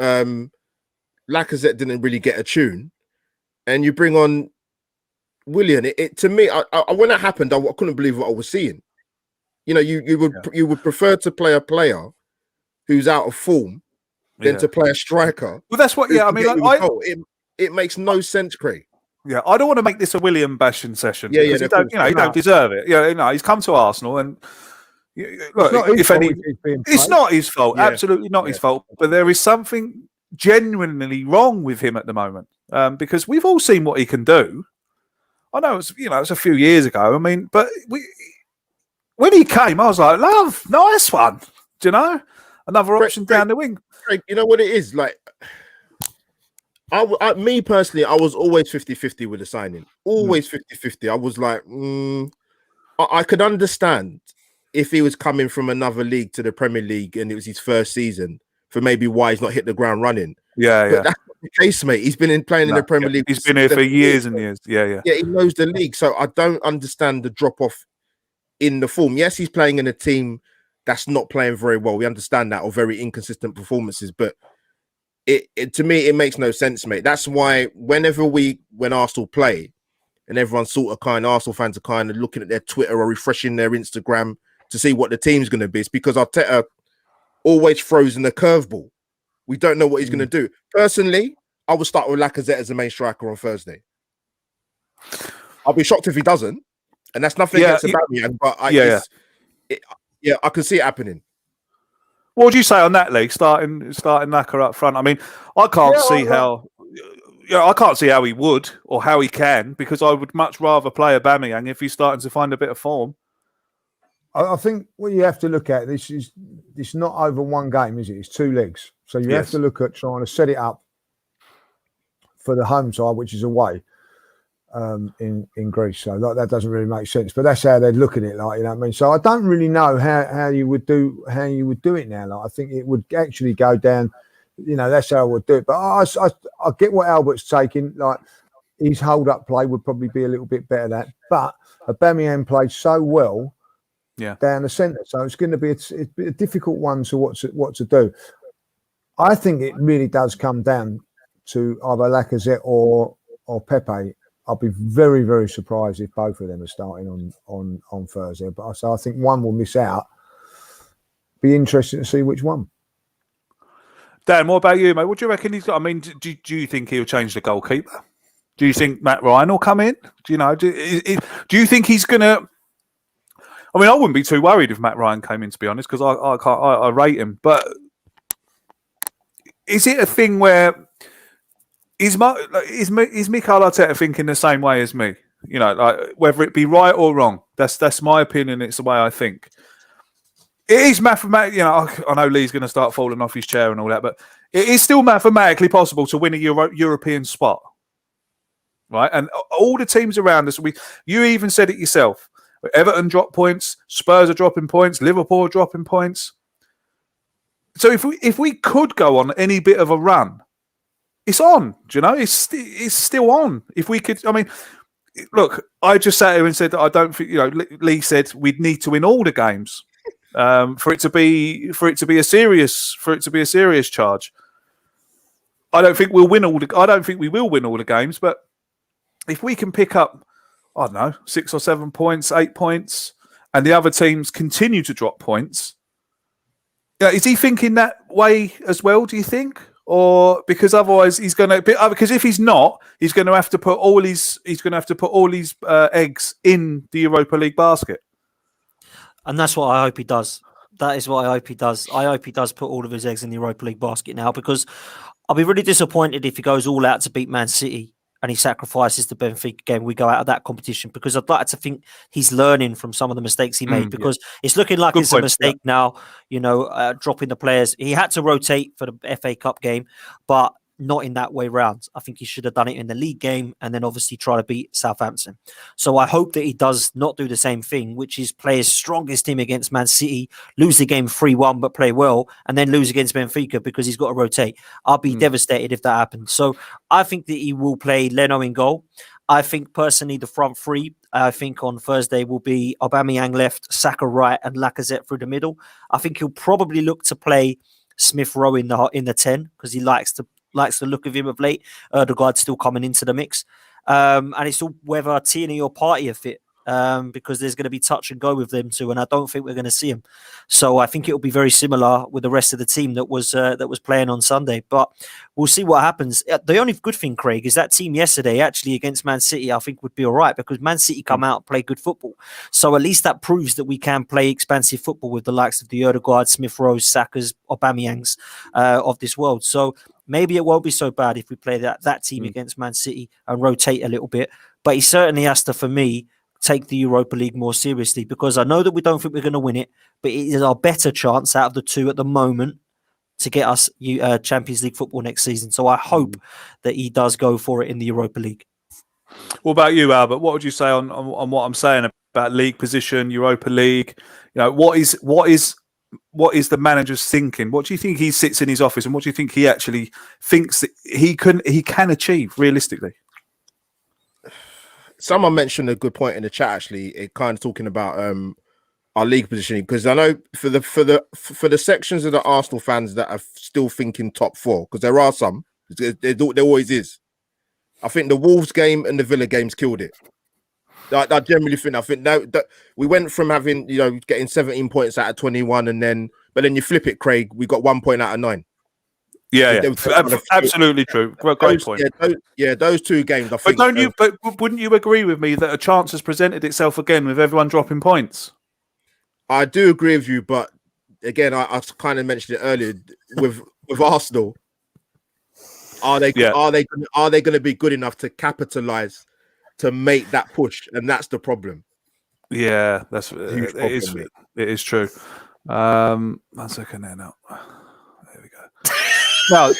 E: Lacazette didn't really get a tune, and you bring on Willian. It to me, when that happened, I couldn't believe what I was seeing. You know, you would prefer to play a player who's out of form than to play a striker.
C: Well, that's what. Yeah, I mean,
E: it makes no sense, Craig.
C: Yeah, I don't want to make this a William bashing session.
E: Yeah,
C: he don't deserve it. Yeah, he's come to Arsenal, and look, it's not his fault. Yeah. Absolutely not his fault. But there is something genuinely wrong with him at the moment, because we've all seen what he can do. I know it's a few years ago. I mean, but when he came, I was like, "Love, nice one." Do you know, another option down the wing.
E: Craig, you know what it is like. Me personally, I was always 50-50 with the signing. Always 50-50. I was like, I could understand if he was coming from another league to the Premier League and it was his first season, for maybe why he's not hit the ground running.
C: Yeah.
E: That's not the case, mate. He's been playing in the Premier League.
C: He's been here for years and years. Yeah.
E: Yeah, he knows the league. So I don't understand the drop off in the form. Yes, he's playing in a team that's not playing very well. We understand that, or very inconsistent performances, but it to me, it makes no sense, mate. That's why when Arsenal play and everyone's Arsenal fans are kind of looking at their Twitter or refreshing their Instagram to see what the team's going to be, it's because Arteta always throws in a curveball. We don't know what he's going to do. Personally, I would start with Lacazette as the main striker on Thursday. I'll be shocked if he doesn't, and that's nothing against Aubameyang, but I can see it happening.
C: What would you say on that, Lee? Starting Lacazette up front. I mean, I can't see how. I can't see how he would or how he can, because I would much rather play Aubameyang if he's starting to find a bit of form.
D: I think what you have to look at, this not over one game, is it? It's 2 legs. So you have to look at trying to set it up for the home side, which is away in Greece. So that doesn't really make sense. But that's how they're looking at it, like, you know what I mean? So I don't really know how you would do it now. Like, I think it would actually go down, you know, that's how I would do it. But I get what Albert's taking. Like, his hold-up play would probably be a little bit better than that. But Aubameyang played so well down the centre, so it's going to be a difficult one to what to do. I think it really does come down to either Lacazette or Pepe. I'll be very, very surprised if both of them are starting on Thursday. But I think one will miss out. Be interesting to see which one.
C: Dan, what about you, mate? What do you reckon he's got? I mean, do you think he'll change the goalkeeper? Do you think Matt Ryan will come in? Do you know? Do you think he's going to? I mean, I wouldn't be too worried if Matt Ryan came in, to be honest, because I rate him. But is it a thing where is Mikel Arteta thinking the same way as me? You know, like, whether it be right or wrong, that's my opinion. It's the way I think. It is mathematically, you know, I know Lee's going to start falling off his chair and all that, but it is still mathematically possible to win a European spot, right? And all the teams around us, you even said it yourself. Everton drop points, Spurs are dropping points, Liverpool are dropping points. So if we could go on any bit of a run, it's on. Do you know? It's still on. If we could, I mean, look, I just sat here and said that I don't think, you know, Lee said we'd need to win all the games for it to be a serious charge. I don't think we'll win I don't think we will win all the games, but if we can pick up, I don't know, 6 or 7 points, 8 points, and the other teams continue to drop points. Yeah, is he thinking that way as well, do you think? Or because otherwise he's going to, because if he's not, he's going to have to put all his eggs in the Europa League basket.
A: And that's what I hope he does. That is what I hope he does. I hope he does put all of his eggs in the Europa League basket now, because I'll be really disappointed if he goes all out to beat Man City and he sacrifices the Benfica game. We go out of that competition, because I'd like to think he's learning from some of the mistakes he made, because it's looking like it's a mistake now, you know, dropping the players. He had to rotate for the FA Cup game, but not in that way round. I think he should have done it in the league game and then obviously try to beat Southampton. So I hope that he does not do the same thing, which is play his strongest team against Man City, lose the game 3-1 but play well, and then lose against Benfica because he's got to rotate. I'll be devastated if that happens. So I think that he will play Leno in goal. I think personally the front three, I think on Thursday will be Aubameyang left, Saka right, and Lacazette through the middle. I think he'll probably look to play Smith Rowe in the 10, because he likes the look of him of late. Erdegaard's still coming into the mix. And it's all whether Tierney or Partey are fit, because there's going to be touch and go with them too, and I don't think we're going to see him. So I think it will be very similar with the rest of the team that was playing on Sunday. But we'll see what happens. The only good thing, Craig, is that team yesterday actually against Man City, I think would be all right, because Man City come out and play good football. So at least that proves that we can play expansive football with the likes of the Erdegaard, Smith Rowe, Saka's, Aubameyangs of this world. So maybe it won't be so bad if we play that team against Man City and rotate a little bit. But he certainly has to, for me, take the Europa League more seriously, because I know that we don't think we're going to win it, but it is our better chance out of the two at the moment to get us Champions League football next season. So I hope that he does go for it in the Europa League.
C: What about you, Albert? What would you say on what I'm saying about league position, Europa League? You know, what is the manager's thinking? What do you think he sits in his office, and what do you think he actually thinks that he can achieve realistically?
E: Someone mentioned a good point in the chat, actually, it kind of talking about our league positioning, because I know for the sections of the Arsenal fans that are still thinking top four, because there are some, there always is. I think the Wolves game and the Villa games killed it. I generally think. I think that we went from having getting 17 points out of 21, but then you flip it, Craig. We got 1 point out of 9.
C: Yeah. Absolutely true. Great point.
E: Those two games. I think.
C: But wouldn't you agree with me that a chance has presented itself again with everyone dropping points?
E: I do agree with you, but again, I kind of mentioned it earlier with Arsenal. Are they going to be good enough to capitalize to make that push? And that's the problem.
C: Yeah, it is true. 1 second there now. There we go. No,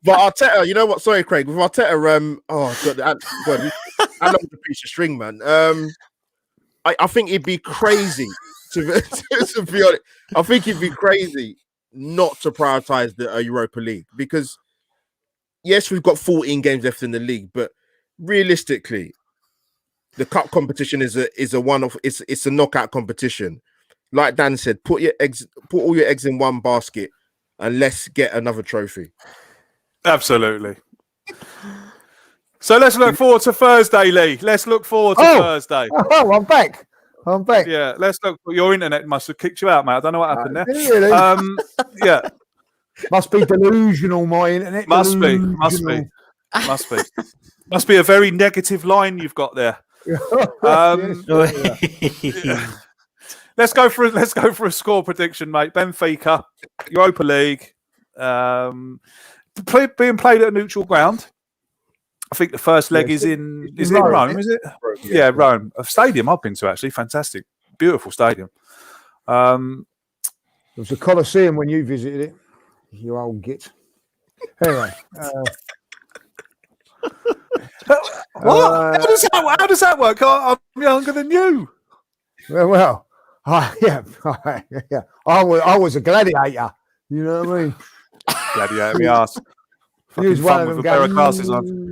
E: but Arteta, you know what? Sorry, Craig. With Arteta, God, I love the piece of string, man. I think it'd be crazy to be honest. I think it'd be crazy not to prioritize the Europa League, because yes, we've got 14 games left in the league, but realistically, the cup competition is a one-off. It's a knockout competition. Like Dan said, put all your eggs in one basket, and let's get another trophy.
C: Absolutely. So let's look forward to Thursday, Lee. Let's look forward to Thursday.
D: Oh, I'm back.
C: Yeah, let's look. Your internet must have kicked you out, mate. I don't know what happened there.
D: Really?
C: Yeah.
D: Must be delusional, my internet.
C: Must be a very negative line you've got there. Let's go for a score prediction, mate. Benfica, Europa League, being played at a neutral ground. I think the first leg is in Rome, is it? Yeah, Rome. A stadium I've been to, actually. Fantastic. Beautiful stadium.
D: It was a Colosseum when you visited it, you old git. Anyway.
C: What? How does that work? I'm younger than you.
D: Well, yeah. I was a gladiator. You know what I mean?
C: Gladiator, me ass.
D: Use one of them.
C: With a pair of glasses on.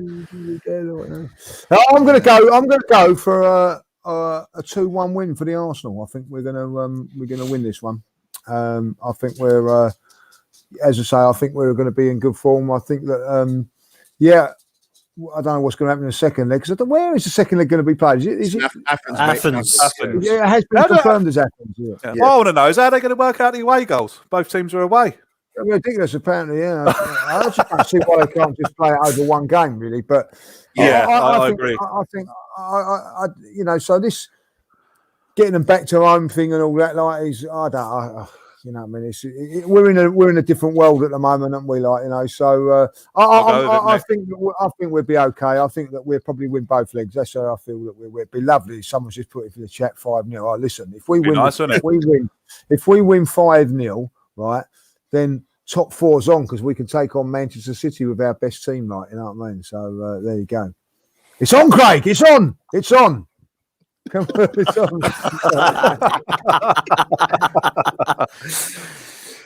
D: I'm going to go for a 2-1 win for the Arsenal. I think we're going to win this one. I think we're, as I say, I think we're going to be in good form. I think that, I don't know what's going to happen in the second leg. Because where is the second leg going to be played? Is it
A: Athens?
D: Yeah, it has been confirmed as Athens. Yeah.
C: What I want to know is how they're going to work out the away goals. Both teams are away.
D: Ridiculous, apparently. Yeah, I just can't see why they can't just play it over one game, really. But
C: I agree.
D: I think so this getting them back to home thing and all that, like, is we're in a different world at the moment, aren't we? So I think we'll be okay. I think that we'll probably win both legs. That's how I feel that we'll be lovely. Someone's just put it for the chat 5-0. Listen, if we win, if we win 5-0, right, then top four's on, because we can take on Manchester City with our best team, you know what I mean? So there you go. It's on, Craig. It's on. It's on. It's on.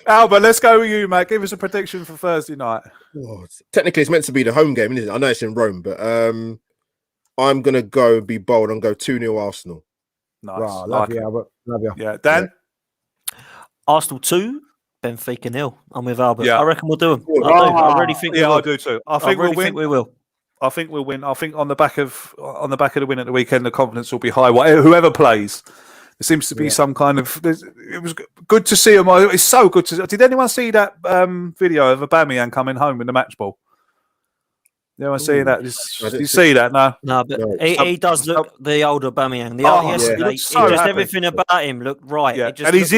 C: Albert, let's go with you, mate. Give us a prediction for Thursday night.
E: Technically, it's meant to be the home game, isn't it? I know it's in Rome, but I'm going to go be bold and go 2-0 Arsenal.
C: Nice.
D: Wow, love you, Albert. Love you.
C: Yeah, Dan?
A: Yeah. Arsenal 2, Benfica 0. I'm with Albert.
C: Yeah.
A: I reckon we'll do them. I really think we will.
C: I do too. I think we'll win.
A: We will.
C: I think we'll win. I think on the back of the win at the weekend, the confidence will be high. Whoever plays, there seems to be some kind of. It was good to see him. It's so good to. Did anyone see that video of Aubameyang coming home with the match ball? Did anyone see that? Did you see that?
A: No, but he does look the older Aubameyang. Yesterday, everything about him looked right.
C: Yeah.
A: It just
C: and his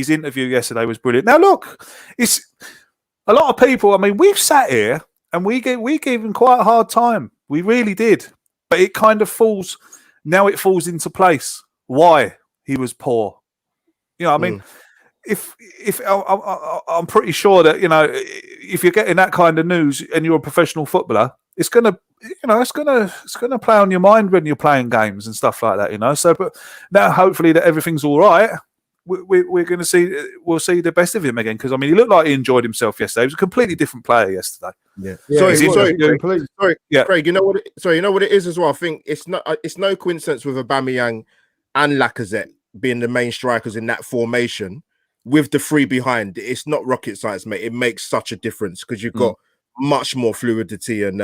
C: interview yesterday was brilliant. Now look, it's. A lot of people, I mean, we've sat here and we gave him quite a hard time. We really did. But it kind of falls into place why he was poor. You know, I mean, if I'm pretty sure that, if you're getting that kind of news and you're a professional footballer, it's gonna play on your mind when you're playing games and stuff like that, So, but now hopefully that everything's all right. we're going to see. We'll see the best of him again because I mean, he looked like he enjoyed himself yesterday. He was a completely different player yesterday.
E: Yeah.
C: Sorry,
E: Craig. You know what? You know what it is as well. I think it's no coincidence with Aubameyang and Lacazette being the main strikers in that formation with the three behind. It's not rocket science, mate. It makes such a difference because you've got much more fluidity and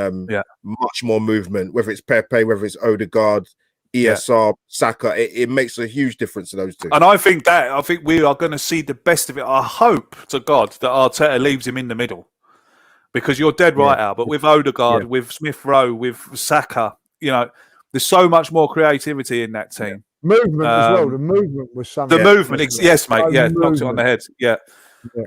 E: much more movement. Whether it's Pepe, whether it's Odegaard, ESR, Saka, it makes a huge difference to those two.
C: And I think we are going to see the best of it. I hope to God that Arteta leaves him in the middle. Because you're dead right, Al. But with Odegaard, with Smith Rowe, with Saka, you know, there's so much more creativity in that team.
D: Movement as well. The movement was something.
C: The movement, yes, mate. Yeah, knocked it on the head. Yeah.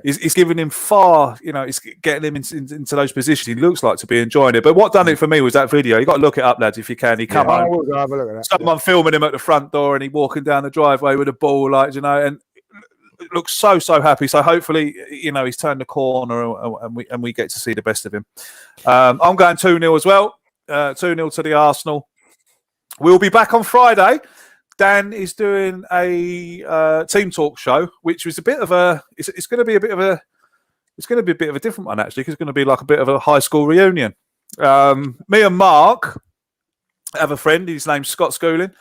C: He's giving him far, you know, it's getting him into those positions. He looks like to be enjoying it. But what done it for me was that video. You got to look it up, lads, if you can. He come home.
D: Have a look at that.
C: Someone filming him at the front door and he walking down the driveway with a ball, like, you know, and looks so happy. So hopefully, you know, he's turned the corner and we get to see the best of him. I'm going 2-0 as well. 2-0 to the Arsenal. We'll be back on Friday. Dan is doing a team talk show, which was a bit of a. It's going to be a bit of a. It's going to be a bit of a different one actually, because it's going to be like a bit of a high school reunion. Me and Mark have a friend. His name's Scott Schooling.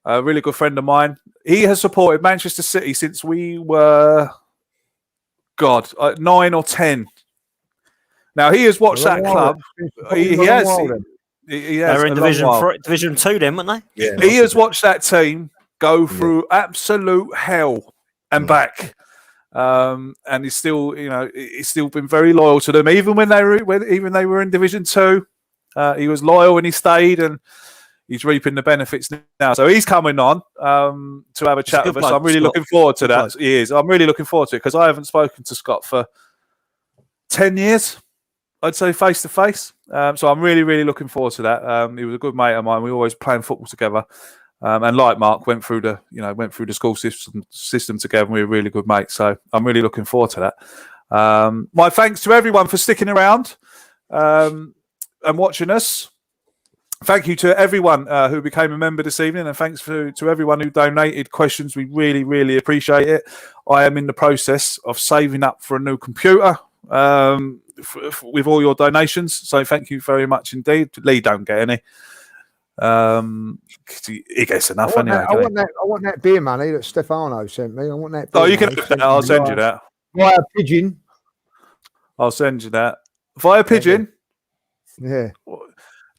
C: A really good friend of mine. He has supported Manchester City since we were, 9 or 10. Now he has watched that club. He has.
A: They're in Division 2 then, weren't they?
E: Yeah.
C: He has watched that team go through absolute hell and back. And he's still, you know, he's still been very loyal to them. Even when they were in Division 2, he was loyal and he stayed, and he's reaping the benefits now. So he's coming on to have a chat with us. I'm really looking forward to that. He is. I'm really looking forward to it because I haven't spoken to Scott for 10 years. I'd say face to face. So I'm really looking forward to that. He was a good mate of mine. We always playing football together. And like Mark, went through the school system together. And we were really good mates. So I'm really looking forward to that. My thanks to everyone for sticking around and watching us. Thank you to everyone who became a member this evening, and thanks to everyone who donated questions. We really appreciate it. I am in the process of saving up for a new computer. With all your donations, so thank you very much indeed. Lee don't get any. He gets enough anyway.
D: I want that beer money that Stefano sent me. I want that.
C: You can. I'll send you that
D: via pigeon.
C: I'll send you that via pigeon.
D: Yeah.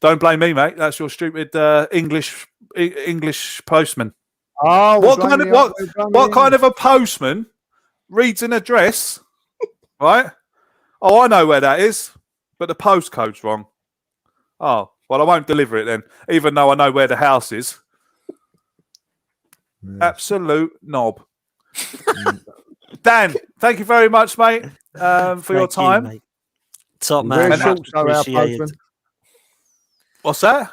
C: Don't blame me, mate. That's your stupid English postman.
D: Oh,
C: what kind of a postman reads an address, right? Oh, I know where that is, but the postcode's wrong. Oh, well, I won't deliver it then, even though I know where the house is. Yeah. Absolute knob. Dan, thank you very much, mate, for your time.
A: You, top man. Appreciated.
C: What's that?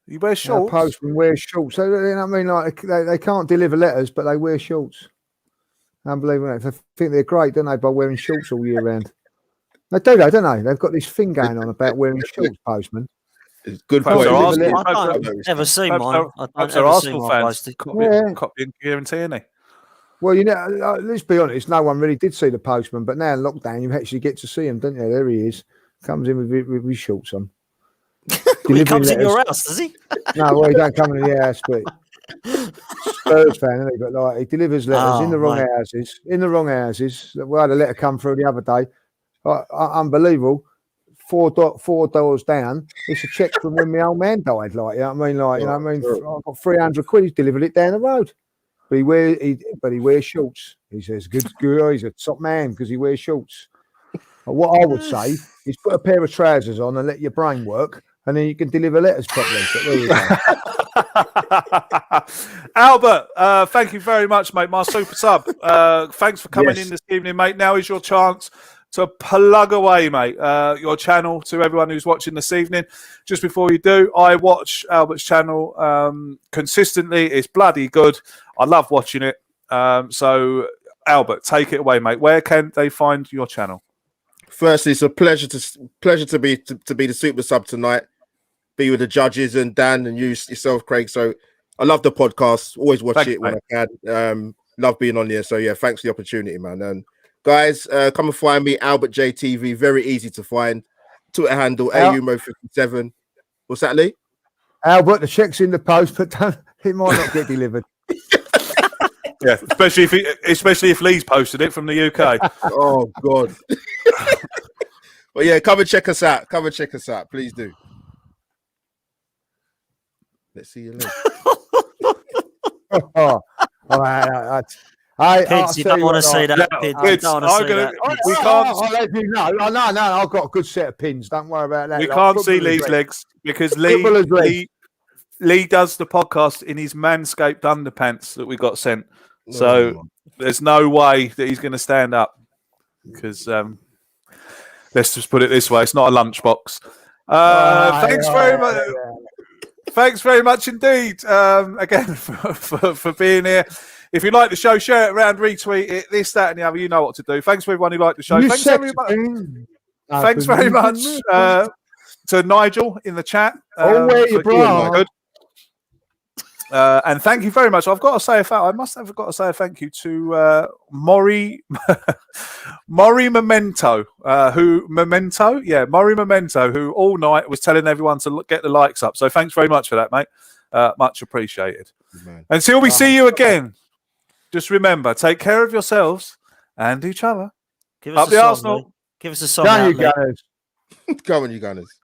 C: You wear shorts?
D: Postman wears shorts. So, you know what I mean? Like they can't deliver letters, but they wear shorts. Unbelievable. They think they're great, don't they, by wearing shorts all year round? They do, though, don't they? They've got this thing going on about wearing shorts, postman.
E: It's good for
A: I don't ever see mine. I don't ever see mine.
C: Copying guarantee, isn't he?
D: Well, you know, let's be honest, no one really did see the postman, but now in lockdown, you actually get to see him, don't you? There he is. Comes in with his shorts on.
A: He comes in your house, does he?
D: No, well, he don't come in the house, but Spurs fan, isn't he? But like, he delivers letters in the wrong houses. In the wrong houses. We had a letter come through the other day. Unbelievable. Four doors down. It's a check from when my old man died. Like, you know what I mean? Like, you know what I mean? I've got 300 quid. He's delivered it down the road. But he wears shorts. He says, good. He's a top man because he wears shorts. But what I would say is put a pair of trousers on and let your brain work, and then you can deliver letters properly. But there you go.
C: Albert, thank you very much, mate. My super sub. Thanks for coming in this evening, mate. Now is your chance to plug away, mate, your channel to everyone who's watching this evening. Just before you do, I watch Albert's channel consistently. It's bloody good. I love watching it. So, Albert, take it away, mate. Where can they find your channel?
E: Firstly, it's a pleasure to be the super sub tonight. Be with the judges and Dan and you yourself, Craig. So I love the podcast. Always watch it when I can. love being on here. So yeah, thanks for the opportunity, man. And guys, come and find me, Albert JTV. Very easy to find. Twitter handle AUMO57. What's that, Lee?
D: Albert, the check's in the post, but it might not get delivered.
C: Yeah, especially if Lee's posted it from the UK.
E: Oh God. Well, yeah, come and check us out. Come and check us out. Please do. Let's see you later.
A: Pids, you don't want to see that. Pids, you don't want to see that.
C: We can't.
D: I'll let you know. No, I've got a good set of pins. Don't worry about that.
C: We can't see Lee's legs because Lee does the podcast in his manscaped underpants that we got sent. So there's no way that he's going to stand up because let's just put it this way: it's not a lunchbox. Thanks very much. Thanks very much indeed. Again for being here. If you like the show, share it around, retweet it, this, that, and the other. You know what to do. Thanks for everyone who liked the show. Thanks very much to Nigel in the chat. And thank you very much. I've got to say I must have got to say a thank you to Maury Memento, Maury Memento, who all night was telling everyone to get the likes up. So thanks very much for that, mate. Much appreciated. Man. Until we see you again, just remember, take care of yourselves and each other.
A: Give us
C: Up the
A: song,
C: Arsenal.
A: Mate. Give us a song.
D: Go on, you Gunners.
E: Come on, you Gunners.